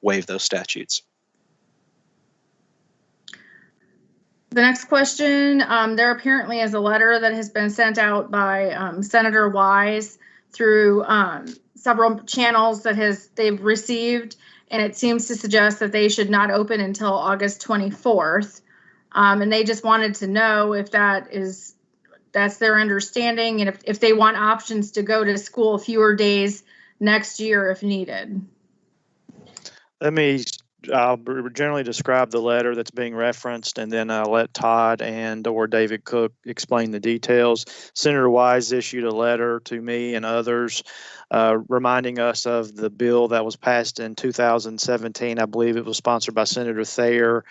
waive those statutes. The next question, there apparently is a letter that has been sent out by Senator Wise through several channels that they've received, and it seems to suggest that they should not open until August 24th. And they just wanted to know if that's their understanding, and if they want options to go to school fewer days next year if needed. I'll generally describe the letter that's being referenced, and then I'll let Todd or David Cook explain the details. Senator Wise issued a letter to me and others reminding us of the bill that was passed in 2017. I believe it was sponsored by Senator Thayer,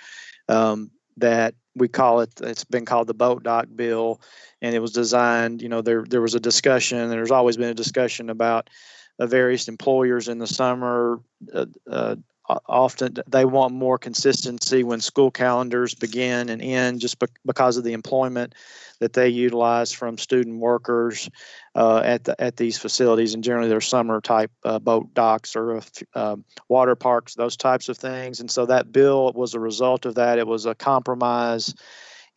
that it's been called the boat dock bill, and it was designed, there was a discussion, and there's always been a discussion about various employers in the summer. Often they want more consistency when school calendars begin and end, just because of the employment that they utilize from student workers at these facilities. And generally they're summer type boat docks or water parks, those types of things. And so that bill was a result of that. It was a compromise,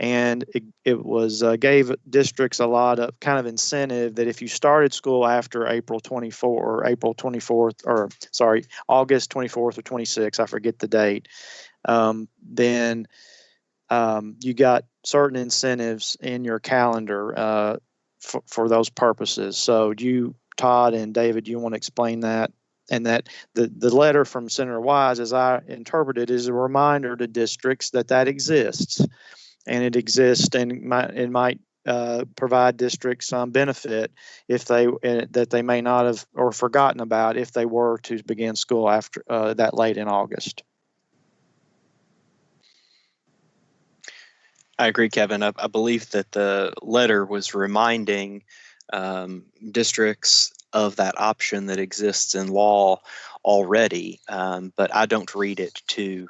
and it was gave districts a lot of kind of incentive that if you started school after August 24th or 26th, I forget the date, then you got certain incentives in your calendar for those purposes. So Todd and David, do you want to explain that? And that the letter from Senator Wise, as I interpret it, is a reminder to districts that exists. And it exists, and it might provide districts some benefit that they may not have or forgotten about if they were to begin school after that late in August. I agree, Kevin. I believe that the letter was reminding districts of that option that exists in law already, but I don't read it to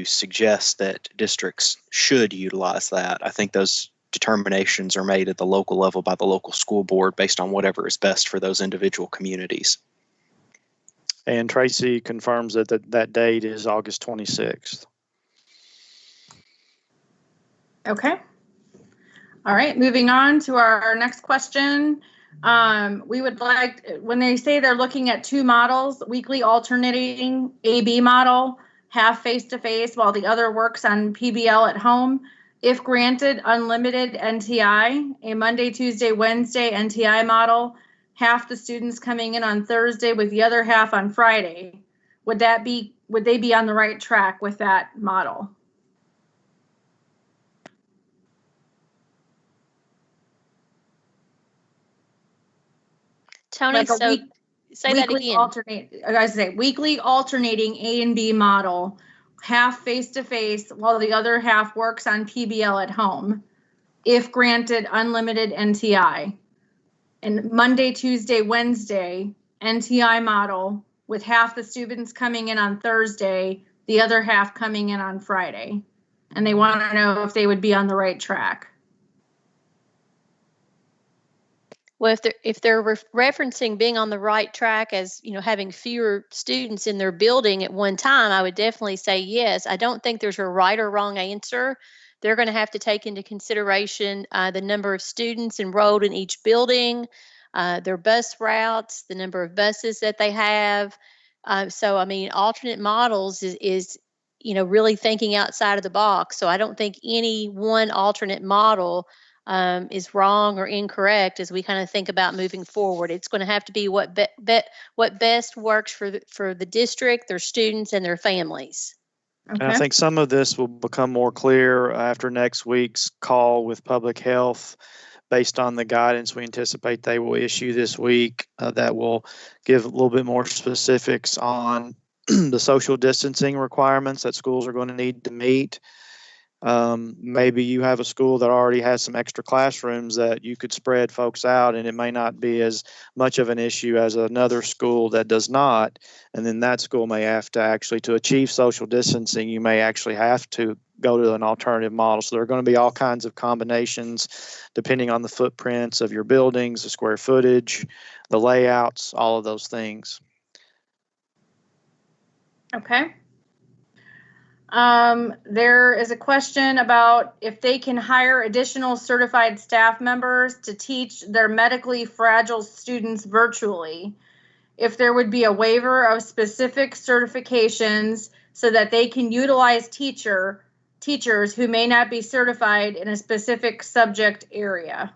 suggest that districts should utilize that. I think those determinations are made at the local level by the local school board based on whatever is best for those individual communities. And Tracy confirms that date is August 26th. Okay. All right, moving on to our next question. We would like, when they say they're looking at two models, weekly alternating AB model, half face-to-face while the other works on PBL at home. If granted, unlimited NTI, a Monday, Tuesday, Wednesday NTI model, half the students coming in on Thursday with the other half on Friday. Would they be on the right track with that model? Tony, Like say that again. Weekly alternating A and B model, half face-to-face while the other half works on PBL at home, if granted unlimited NTI. And Monday, Tuesday, Wednesday NTI model with half the students coming in on Thursday, the other half coming in on Friday. And they want to know if they would be on the right track. Well, if they're referencing being on the right track as, having fewer students in their building at one time, I would definitely say yes. I don't think there's a right or wrong answer. They're going to have to take into consideration the number of students enrolled in each building, their bus routes, the number of buses that they have. So, alternate models is really thinking outside of the box. So I don't think any one alternate model is wrong or incorrect as we kind of think about moving forward. It's going to have to be what best works for the district, their students, and their families. And I think some of this will become more clear after next week's call with public health, based on the guidance we anticipate they will issue this week. That will give a little bit more specifics on the social distancing requirements that schools are going to need to meet. Maybe you have a school that already has some extra classrooms that you could spread folks out, and it may not be as much of an issue as another school that does not. And then that school may have to actually, to achieve social distancing, you may actually have to go to an alternative model. So there are going to be all kinds of combinations depending on the footprints of your buildings, the square footage, the layouts, all of those things. Okay. There is a question about if they can hire additional certified staff members to teach their medically fragile students virtually, if there would be a waiver of specific certifications so that they can utilize teachers who may not be certified in a specific subject area.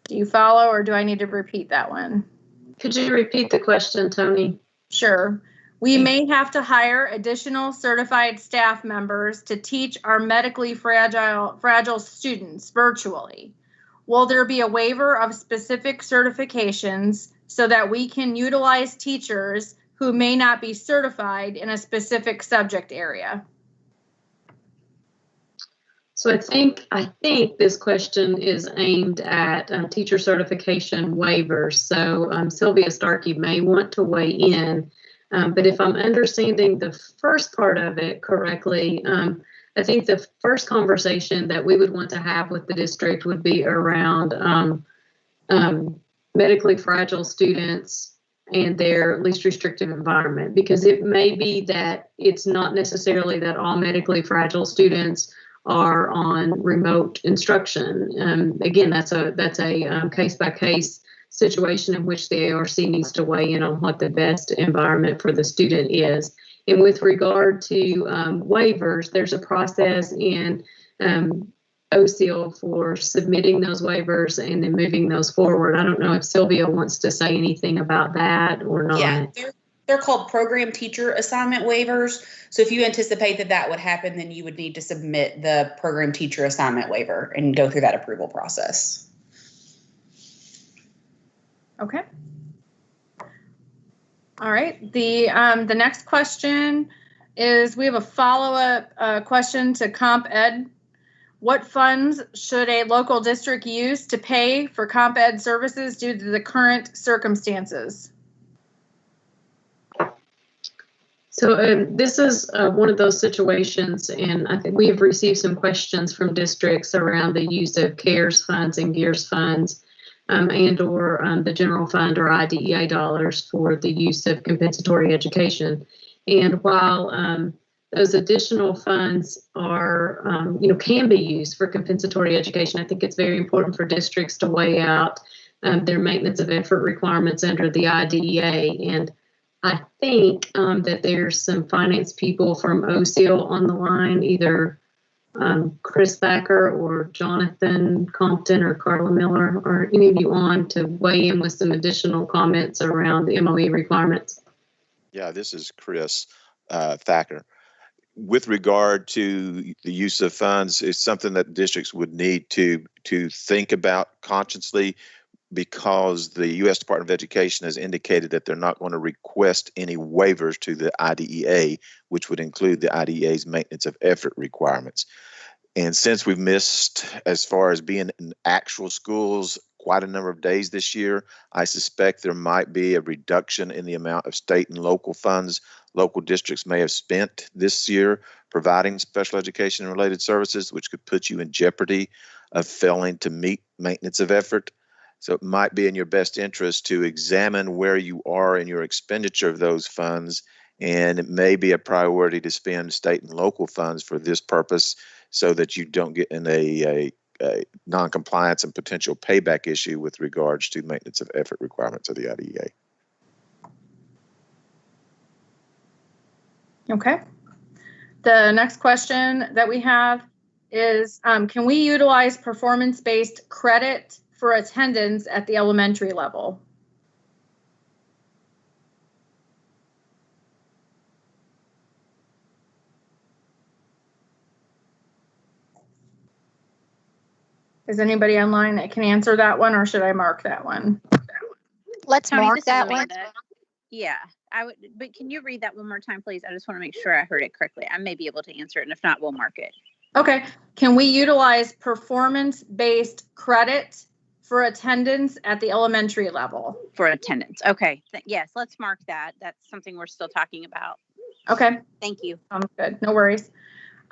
Do you follow, or do I need to repeat that one? Could you repeat the question, Tony? Sure. We may have to hire additional certified staff members to teach our medically fragile students virtually. Will there be a waiver of specific certifications so that we can utilize teachers who may not be certified in a specific subject area? So I think this question is aimed at teacher certification waivers. So Sylvia Starkey may want to weigh in. But if I'm understanding the first part of it correctly, I think the first conversation that we would want to have with the district would be around medically fragile students and their least restrictive environment, because it may be that it's not necessarily that all medically fragile students are on remote instruction. Again, that's a case-by-case situation in which the ARC needs to weigh in on what the best environment for the student is. And with regard to waivers, there's a process in OCL for submitting those waivers and then moving those forward. I don't know if Sylvia wants to say anything about that or not. Yeah, they're called program teacher assignment waivers. So if you anticipate that would happen, then you would need to submit the program teacher assignment waiver and go through that approval process. Okay. All right. The next question is, we have a follow-up question to Comp Ed. What funds should a local district use to pay for Comp Ed services due to the current circumstances? So this is one of those situations, and I think we have received some questions from districts around the use of CARES funds and GEARS funds. And or the general fund or IDEA dollars for the use of compensatory education. And while those additional funds are, can be used for compensatory education, I think it's very important for districts to weigh out their maintenance of effort requirements under the IDEA. And I think that there's some finance people from OCL on the line, either Chris Thacker or Jonathan Compton or Carla Miller, or any of you on to weigh in with some additional comments around the MOE requirements? Yeah, this is Chris Thacker. With regard to the use of funds, it's something that districts would need to think about consciously, because the U.S. Department of Education has indicated that they're not going to request any waivers to the IDEA, which would include the IDEA's maintenance of effort requirements. And since we've missed, as far as being in actual schools, quite a number of days this year. I suspect there might be a reduction in the amount of state and local funds local districts may have spent this year providing special education and related services, which could put you in jeopardy of failing to meet maintenance of effort. So it might be in your best interest to examine where you are in your expenditure of those funds, and it may be a priority to spend state and local funds for this purpose so that you don't get in a non-compliance and potential payback issue with regards to maintenance of effort requirements of the IDEA. Okay. The next question that we have is, can we utilize performance-based credit for attendance at the elementary level? Is anybody online that can answer that one, or should I mark that one? Let's Tony, mark this is that one. Amanda. Yeah, I would, but can you read that one more time, please? I just want to make sure I heard it correctly. I may be able to answer it, and if not, we'll mark it. Okay. Can we utilize performance-based credit for attendance at the elementary level? For attendance. Okay. Yes, let's mark that. That's something we're still talking about. Okay. Thank you. Sounds good. No worries.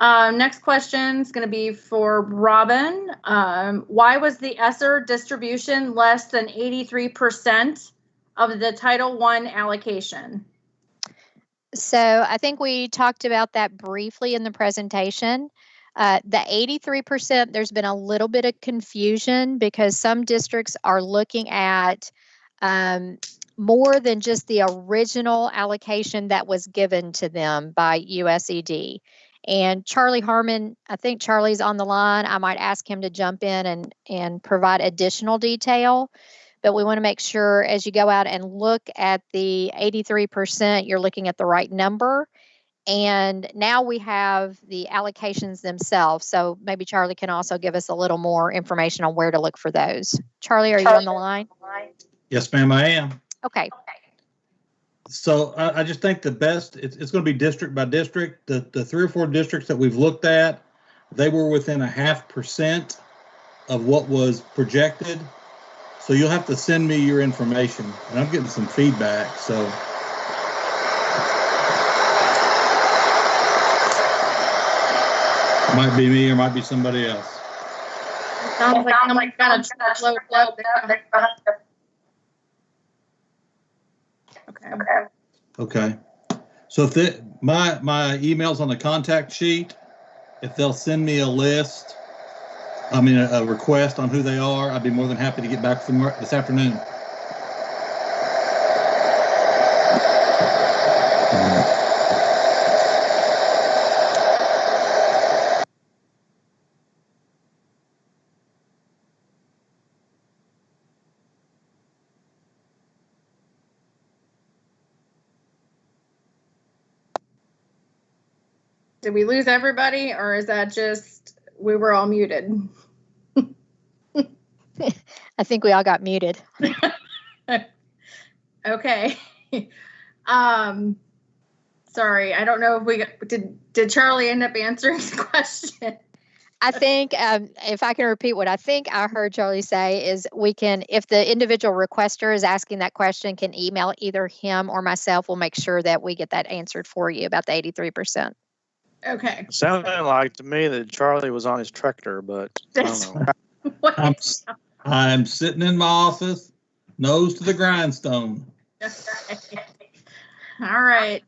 Next question is going to be for Robin. Why was the ESSER distribution less than 83% of the Title I allocation? So I think we talked about that briefly in the presentation. The 83%, there's been a little bit of confusion because some districts are looking at more than just the original allocation that was given to them by USED. And Charlie Harmon, I think Charlie's on the line. I might ask him to jump in and provide additional detail. But we want to make sure as you go out and look at the 83%, you're looking at the right number. And now we have the allocations themselves. So maybe Charlie can also give us a little more information on where to look for those. Charlie, are you on the line? Yes, ma'am, I am. Okay. So I just think the best, it's going to be district by district. The 3 or 4 districts that we've looked at, they were within 0.5% of what was projected. So you'll have to send me your information. And I'm getting some feedback, so. It might be me or might be somebody else. It sounds like someone's got a load up. Okay. So if my email's on the contact sheet, if they'll send me a list, a request on who they are, I'd be more than happy to get back to them this afternoon. Did we lose everybody, or is that just we were all muted? I think we all got muted. Okay. Sorry, I don't know if we did Charlie end up answering the question? I think if I can repeat what I think I heard Charlie say is we can, if the individual requester is asking that question, can email either him or myself. We'll make sure that we get that answered for you about the 83%. Okay. It sounded like to me that Charlie was on his tractor, but I don't know. I'm sitting in my office, nose to the grindstone. All right.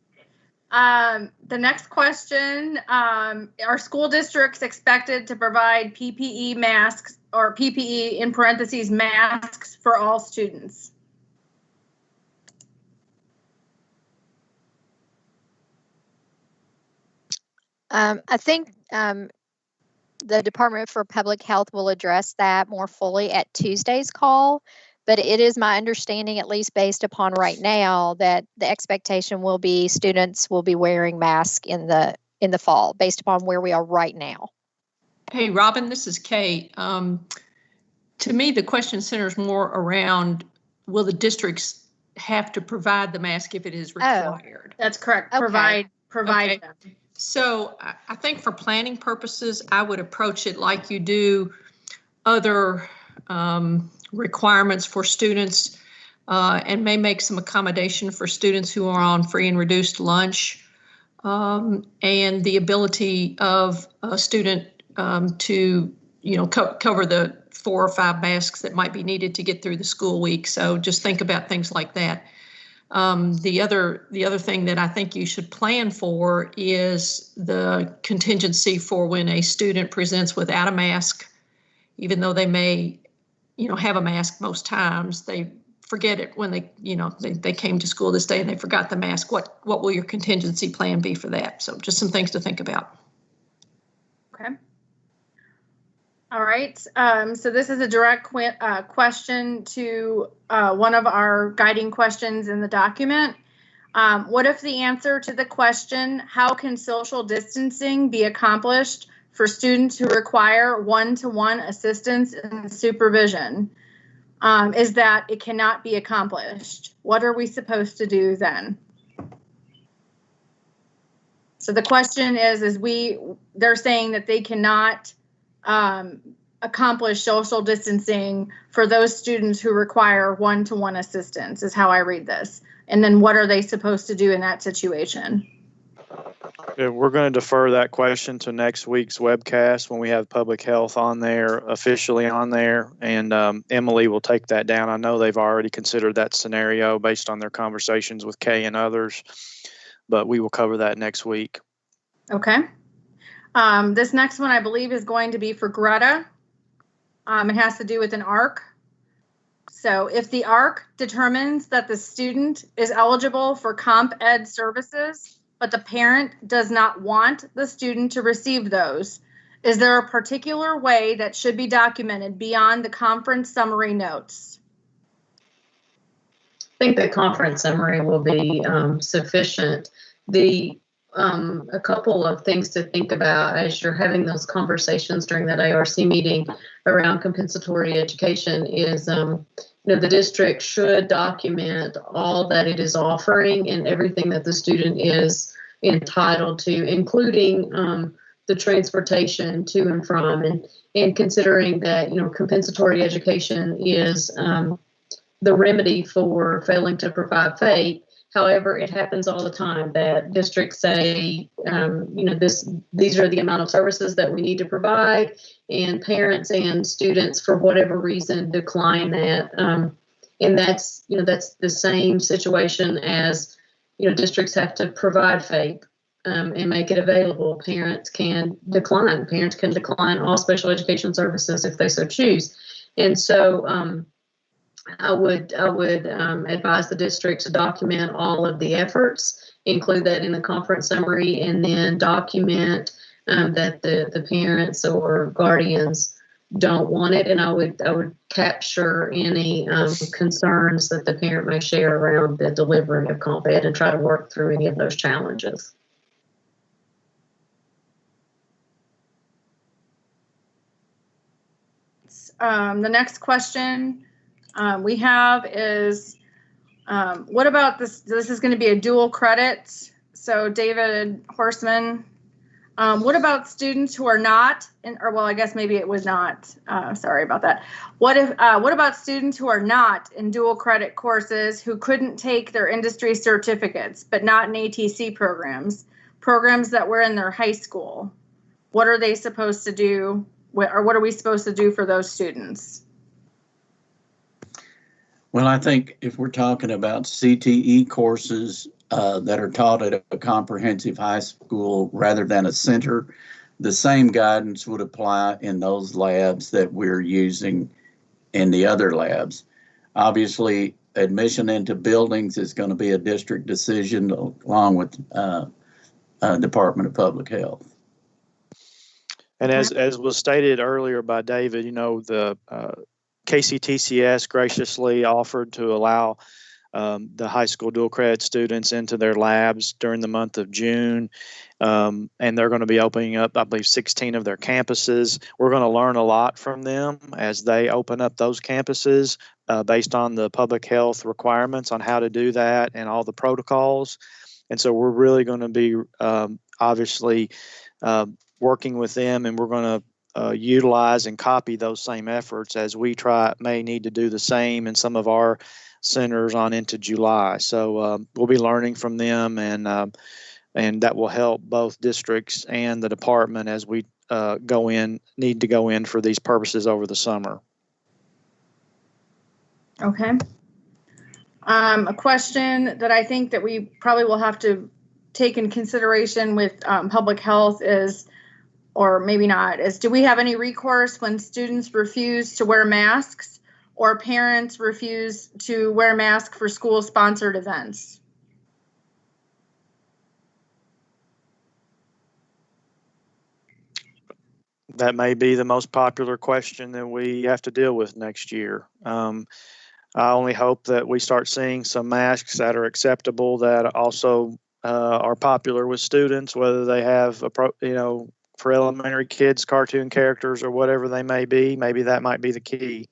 The next question, are school districts expected to provide PPE masks or PPE in parentheses masks for all students? I think the Department for Public Health will address that more fully at Tuesday's call, but it is my understanding, at least based upon right now, that the expectation will be students will be wearing masks in the fall, based upon where we are right now. Hey, Robin, this is Kate. To me, the question centers more around, will the districts have to provide the mask if it is required? That's correct. Okay. Provide them. So I think for planning purposes, I would approach it like you do other requirements for students and may make some accommodation for students who are on free and reduced lunch, and the ability of a student to, cover the 4 or 5 masks that might be needed to get through the school week. So just think about things like that. The other thing that I think you should plan for is the contingency for when a student presents without a mask, even though they may, have a mask most times, they forget it when they came to school this day and they forgot the mask. What will your contingency plan be for that? So just some things to think about. Okay. All right. So this is a direct question to one of our guiding questions in the document. What if the answer to the question, how can social distancing be accomplished for students who require one-to-one assistance and supervision, is that it cannot be accomplished? What are we supposed to do then? So the question is they're saying that they cannot accomplish social distancing for those students who require one-to-one assistance, is how I read this. And then what are they supposed to do in that situation? We're going to defer that question to next week's webcast when we have public health on there, officially on there, and Emily will take that down. I know they've already considered that scenario based on their conversations with Kay and others, but we will cover that next week. Okay. This next one I believe is going to be for Greta. It has to do with an ARC. So if the ARC determines that the student is eligible for comp ed services, but the parent does not want the student to receive those, is there a particular way that should be documented beyond the conference summary notes? I think the conference summary will be sufficient. A couple of things to think about as you're having those conversations during that ARC meeting around compensatory education is, the district should document all that it is offering and everything that the student is entitled to, including the transportation to and from, and considering that, compensatory education is the remedy for failing to provide FAPE. However, it happens all the time that districts say, these are the amount of services that we need to provide, and parents and students, for whatever reason, decline that. And that's the same situation as, districts have to provide FAPE and make it available. Parents can decline. Parents can decline all special education services if they so choose. And so, I would advise the district to document all of the efforts, include that in the conference summary, and then document that the parents or guardians don't want it. And I would capture any concerns that the parent may share around the delivery of comp ed and try to work through any of those challenges. The next question we have is, what about this? This is going to be a dual credit. So David Horseman, what about students who are not I guess maybe it was not, sorry about that. What about students who are not in dual credit courses who couldn't take their industry certificates, but not in ATC programs that were in their high school? What are they supposed to do, or what are we supposed to do for those students? Well, I think if we're talking about CTE courses that are taught at a comprehensive high school rather than a center, the same guidance would apply in those labs that we're using in the other labs. Obviously, admission into buildings is going to be a district decision along with Department of Public Health. And as was stated earlier by David, the KCTCS graciously offered to allow the high school dual credit students into their labs during the month of June. And they're going to be opening up, I believe, 16 of their campuses. We're going to learn a lot from them as they open up those campuses based on the public health requirements on how to do that and all the protocols. And so we're really going to be obviously working with them, and we're going to utilize and copy those same efforts as we may need to do the same in some of our centers on into July. So we'll be learning from them, and that will help both districts and the department as we need to go in for these purposes over the summer. Okay. A question that I think that we probably will have to take in consideration with public health is, or maybe not, is do we have any recourse when students refuse to wear masks or parents refuse to wear masks for school-sponsored events? That may be the most popular question that we have to deal with next year. I only hope that we start seeing some masks that are acceptable, that also are popular with students, whether they have, for elementary kids, cartoon characters or whatever they may be. Maybe that might be the key.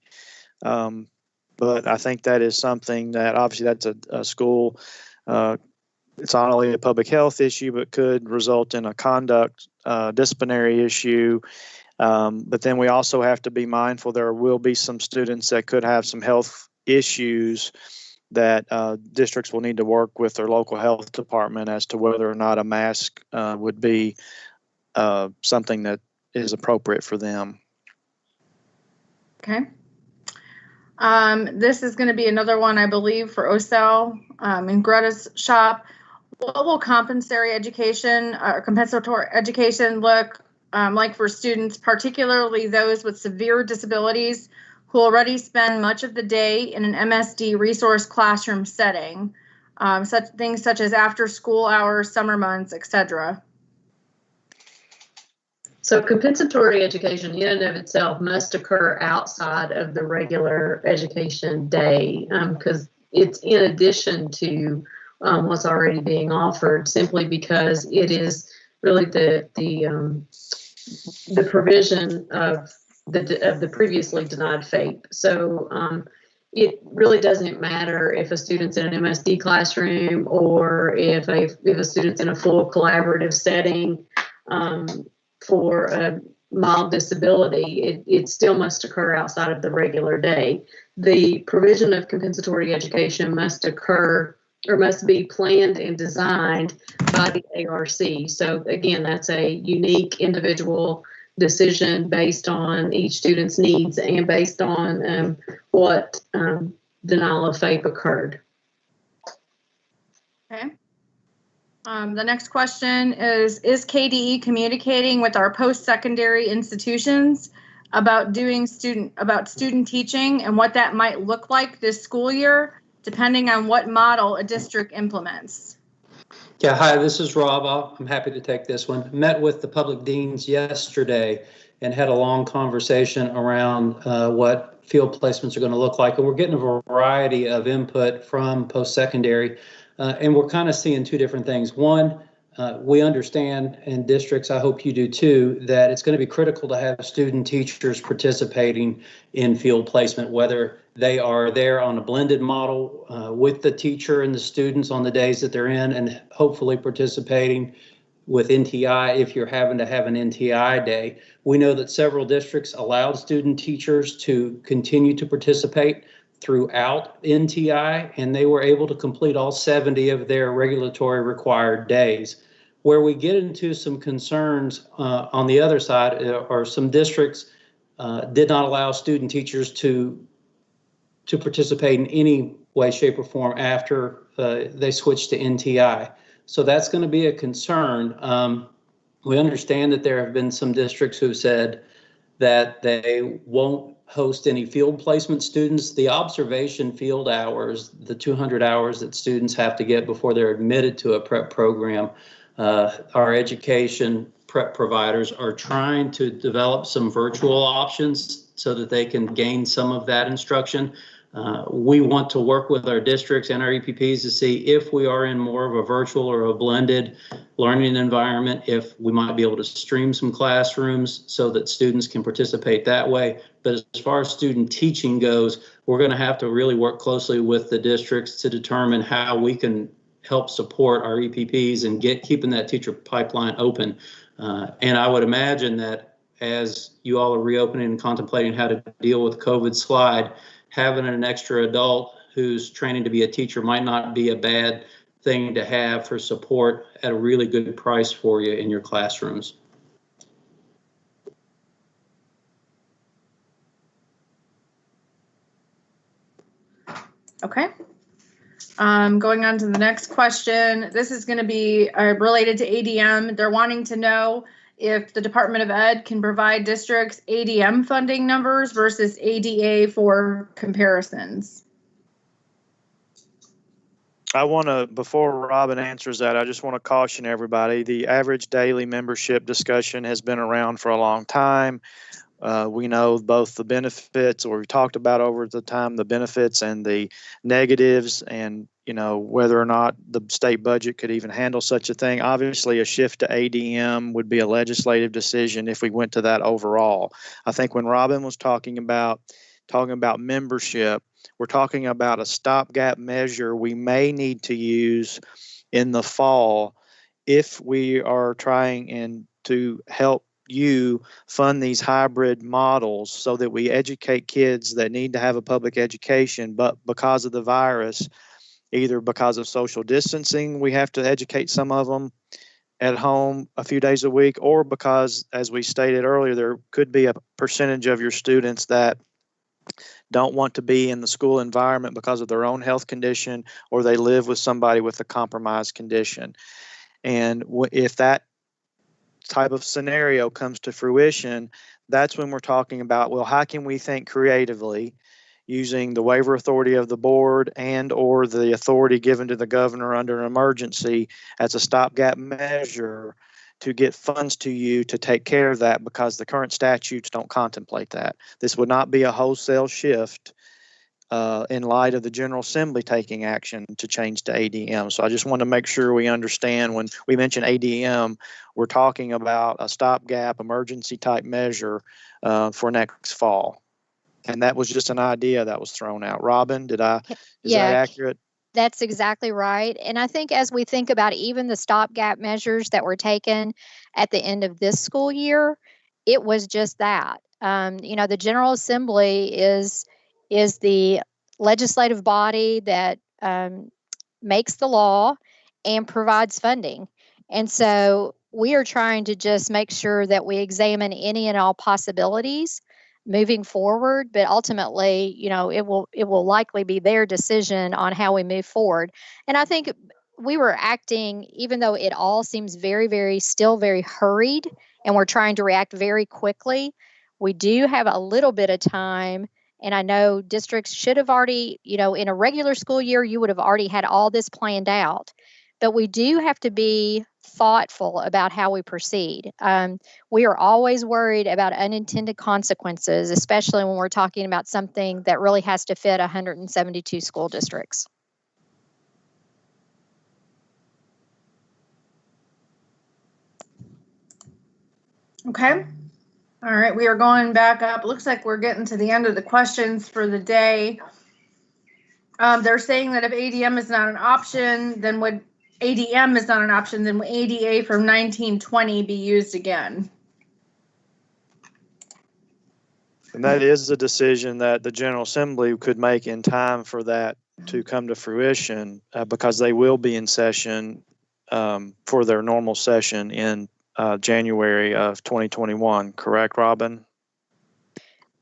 But I think that is something that obviously that's a school. It's not only a public health issue, but could result in a conduct disciplinary issue. But then we also have to be mindful there will be some students that could have some health issues that districts will need to work with their local health department as to whether or not a mask would be something that is appropriate for them. Okay. This is going to be another one, I believe, for OSAL in Greta's shop. What will compensatory education look like for students, particularly those with severe disabilities who already spend much of the day in an MSD resource classroom setting, things such as after school hours, summer months, etc.? So compensatory education in and of itself must occur outside of the regular education day, because it's in addition to what's already being offered, simply because it is really the provision of the previously denied FAPE. So it really doesn't matter if a student's in an MSD classroom or if a student's in a full collaborative setting for a mild disability. It still must occur outside of the regular day. The provision of compensatory education must occur or must be planned and designed by the ARC. So again, that's a unique individual decision based on each student's needs and based on what denial of FAPE occurred. Okay. The next question is KDE communicating with our post-secondary institutions about student teaching and what that might look like this school year, depending on what model a district implements? Yeah, hi, this is Rob. I'm happy to take this one. Met with the public deans yesterday and had a long conversation around what field placements are going to look like. And we're getting a variety of input from post-secondary, and we're kind of seeing two different things. One, we understand in districts, I hope you do too, that it's going to be critical to have student teachers participating in field placement, whether they are there on a blended model with the teacher and the students on the days that they're in, and hopefully participating with NTI if you're having to have an NTI day. We know that several districts allowed student teachers to continue to participate throughout NTI, and they were able to complete all 70 of their regulatory required days. Where we get into some concerns on the other side are some districts did not allow student teachers to participate in any way, shape, or form after they switched to NTI. So that's going to be a concern. We understand that there have been some districts who said that they won't host any field placement students. The observation field hours, the 200 hours that students have to get before they're admitted to a prep program, our education prep providers are trying to develop some virtual options so that they can gain some of that instruction. We want to work with our districts and our EPPs to see if we are in more of a virtual or a blended learning environment, if we might be able to stream some classrooms so that students can participate that way. But as far as student teaching goes, we're going to have to really work closely with the districts to determine how we can help support our EPPs and keeping that teacher pipeline open. And I would imagine that as you all are reopening and contemplating how to deal with COVID slide, having an extra adult who's training to be a teacher might not be a bad thing to have for support at a really good price for you in your classrooms. Okay. Going on to the next question. This is going to be related to ADM. They're wanting to know if the Department of Ed can provide districts ADM funding numbers versus ADA for comparisons. I want to, before Robin answers that, I just want to caution everybody, the average daily membership discussion has been around for a long time. We know both the benefits, or we talked about over the time, the benefits and the negatives, and whether or not the state budget could even handle such a thing. Obviously, a shift to ADM would be a legislative decision if we went to that overall. I think when Robin was talking about membership, we're talking about a stopgap measure we may need to use in the fall if we are trying to help you fund these hybrid models so that we educate kids that need to have a public education, but because of the virus, either because of social distancing, we have to educate some of them at home a few days a week, or because, as we stated earlier, there could be a percentage of your students that don't want to be in the school environment because of their own health condition, or they live with somebody with a compromised condition. And if that type of scenario comes to fruition, that's when we're talking about, well, how can we think creatively using the waiver authority of the board and or the authority given to the governor under an emergency as a stopgap measure to get funds to you to take care of that, because the current statutes don't contemplate that. This would not be a wholesale shift in light of the General Assembly taking action to change to ADM. So I just want to make sure we understand when we mention ADM, we're talking about a stopgap emergency type measure for next fall. And that was just an idea that was thrown out. Robin, is that accurate? That's exactly right. And I think as we think about even the stopgap measures that were taken at the end of this school year, it was just that. The General Assembly is the legislative body that makes the law and provides funding. And so we are trying to just make sure that we examine any and all possibilities moving forward, but ultimately, it will likely be their decision on how we move forward. And I think we were acting, even though it all seems still very hurried, and we're trying to react very quickly, we do have a little bit of time. And I know districts should have already, in a regular school year, you would have already had all this planned out. But we do have to be thoughtful about how we proceed. We are always worried about unintended consequences, especially when we're talking about something that really has to fit 172 school districts. Okay. All right, we are going back up. Looks like we're getting to the end of the questions for the day. They're saying that if ADM is not an option, then would ADA from 1920 be used again? And that is a decision that the General Assembly could make in time for that to come to fruition, because they will be in session for their normal session in January of 2021. Correct, Robin?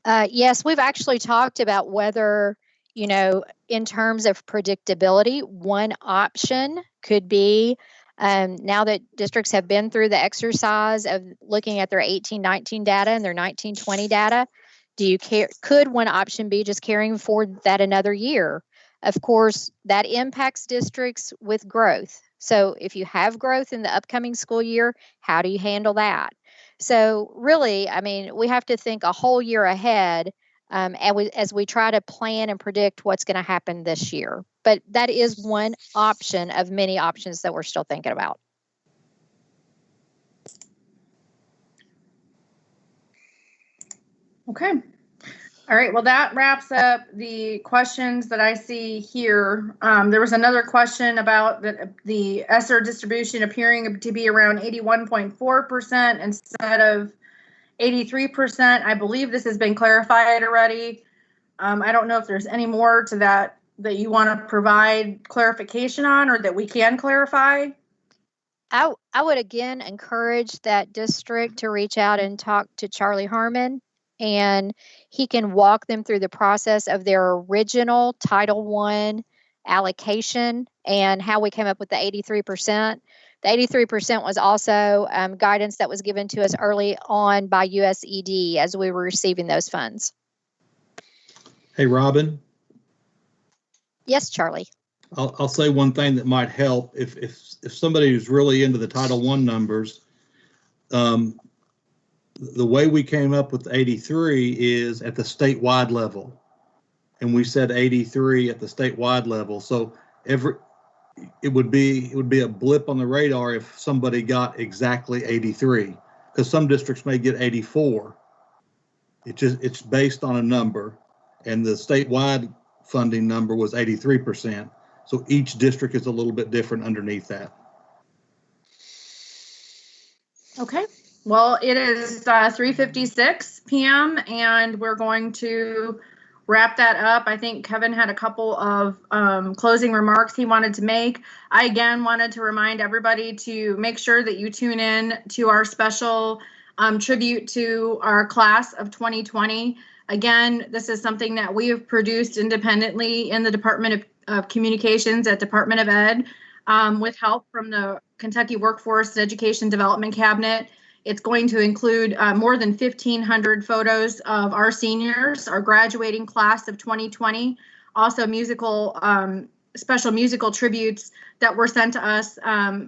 Yes, we've actually talked about whether, in terms of predictability, one option could be, now that districts have been through the exercise of looking at their 18-19 data and their 19-20 data, could one option be just carrying forward that another year? Of course, that impacts districts with growth. So if you have growth in the upcoming school year, how do you handle that? So really, we have to think a whole year ahead as we try to plan and predict what's going to happen this year. But that is one option of many options that we're still thinking about. Okay. All right, well, that wraps up the questions that I see here. There was another question about the ESSER distribution appearing to be around 81.4% instead of 83%. I believe this has been clarified already. I don't know if there's any more to that you want to provide clarification on, or that we can clarify. I would again encourage that district to reach out and talk to Charlie Harmon, and he can walk them through the process of their original Title I allocation and how we came up with the 83%. The 83% was also guidance that was given to us early on by USED as we were receiving those funds. Hey, Robin. Yes, Charlie. I'll say one thing that might help if somebody who's really into the Title I numbers. The way we came up with 83 is at the statewide level, and we said 83 at the statewide level. So it would be a blip on the radar if somebody got exactly 83, because some districts may get 84. It's based on a number, and the statewide funding number was 83%. So each district is a little bit different underneath that. Okay. Well, it is 3:56 p.m. and we're going to wrap that up. I think Kevin had a couple of closing remarks he wanted to make. I again wanted to remind everybody to make sure that you tune in to our special tribute to our class of 2020. Again, this is something that we have produced independently in the Department of Communications at Department of Ed with help from the Kentucky Workforce and Education Development Cabinet. It's going to include more than 1,500 photos of our seniors, our graduating class of 2020. Also special musical tributes that were sent to us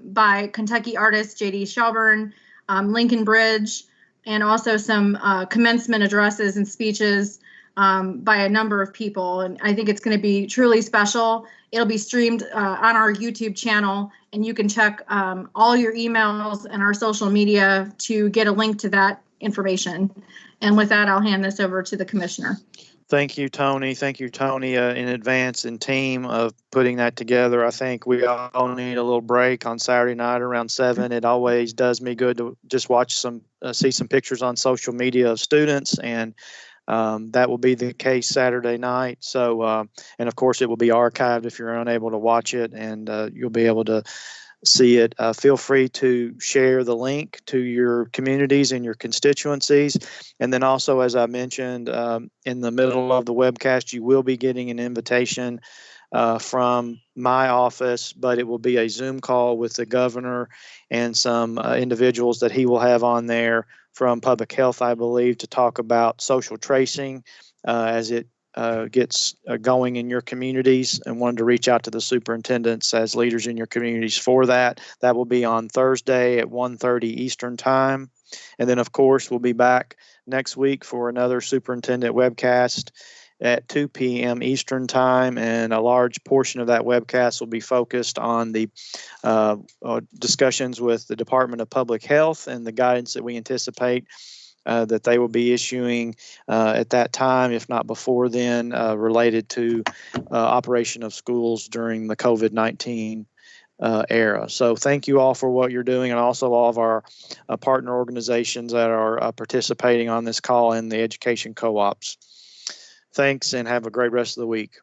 by Kentucky artist J.D. Shelburne, Lincoln Bridge, and also some commencement addresses and speeches by a number of people. And I think it's going to be truly special. It'll be streamed on our YouTube channel, and you can check all your emails and our social media to get a link to that information. And with that, I'll hand this over to the commissioner. Thank you, Tony. Thank you, Tony, in advance and team of putting that together. I think we all need a little break on Saturday night around 7. It always does me good to just watch see some pictures on social media of students, and that will be the case Saturday night. So, and of course, it will be archived if you're unable to watch it, and you'll be able to see it. Feel free to share the link to your communities and your constituencies. And then also, as I mentioned, in the middle of the webcast, you will be getting an invitation from my office, but it will be a Zoom call with the governor and some individuals that he will have on there from public health, I believe, to talk about social tracing as it gets going in your communities, and wanted to reach out to the superintendents as leaders in your communities for that. That will be on Thursday at 1:30 Eastern time. And then, of course, we'll be back next week for another superintendent webcast at 2 p.m. Eastern time, and a large portion of that webcast will be focused on the discussions with the Department of Public Health and the guidance that we anticipate that they will be issuing at that time, if not before then, related to operation of schools during the COVID-19 era. So thank you all for what you're doing, and also all of our partner organizations that are participating on this call and the education co-ops. Thanks, and have a great rest of the week.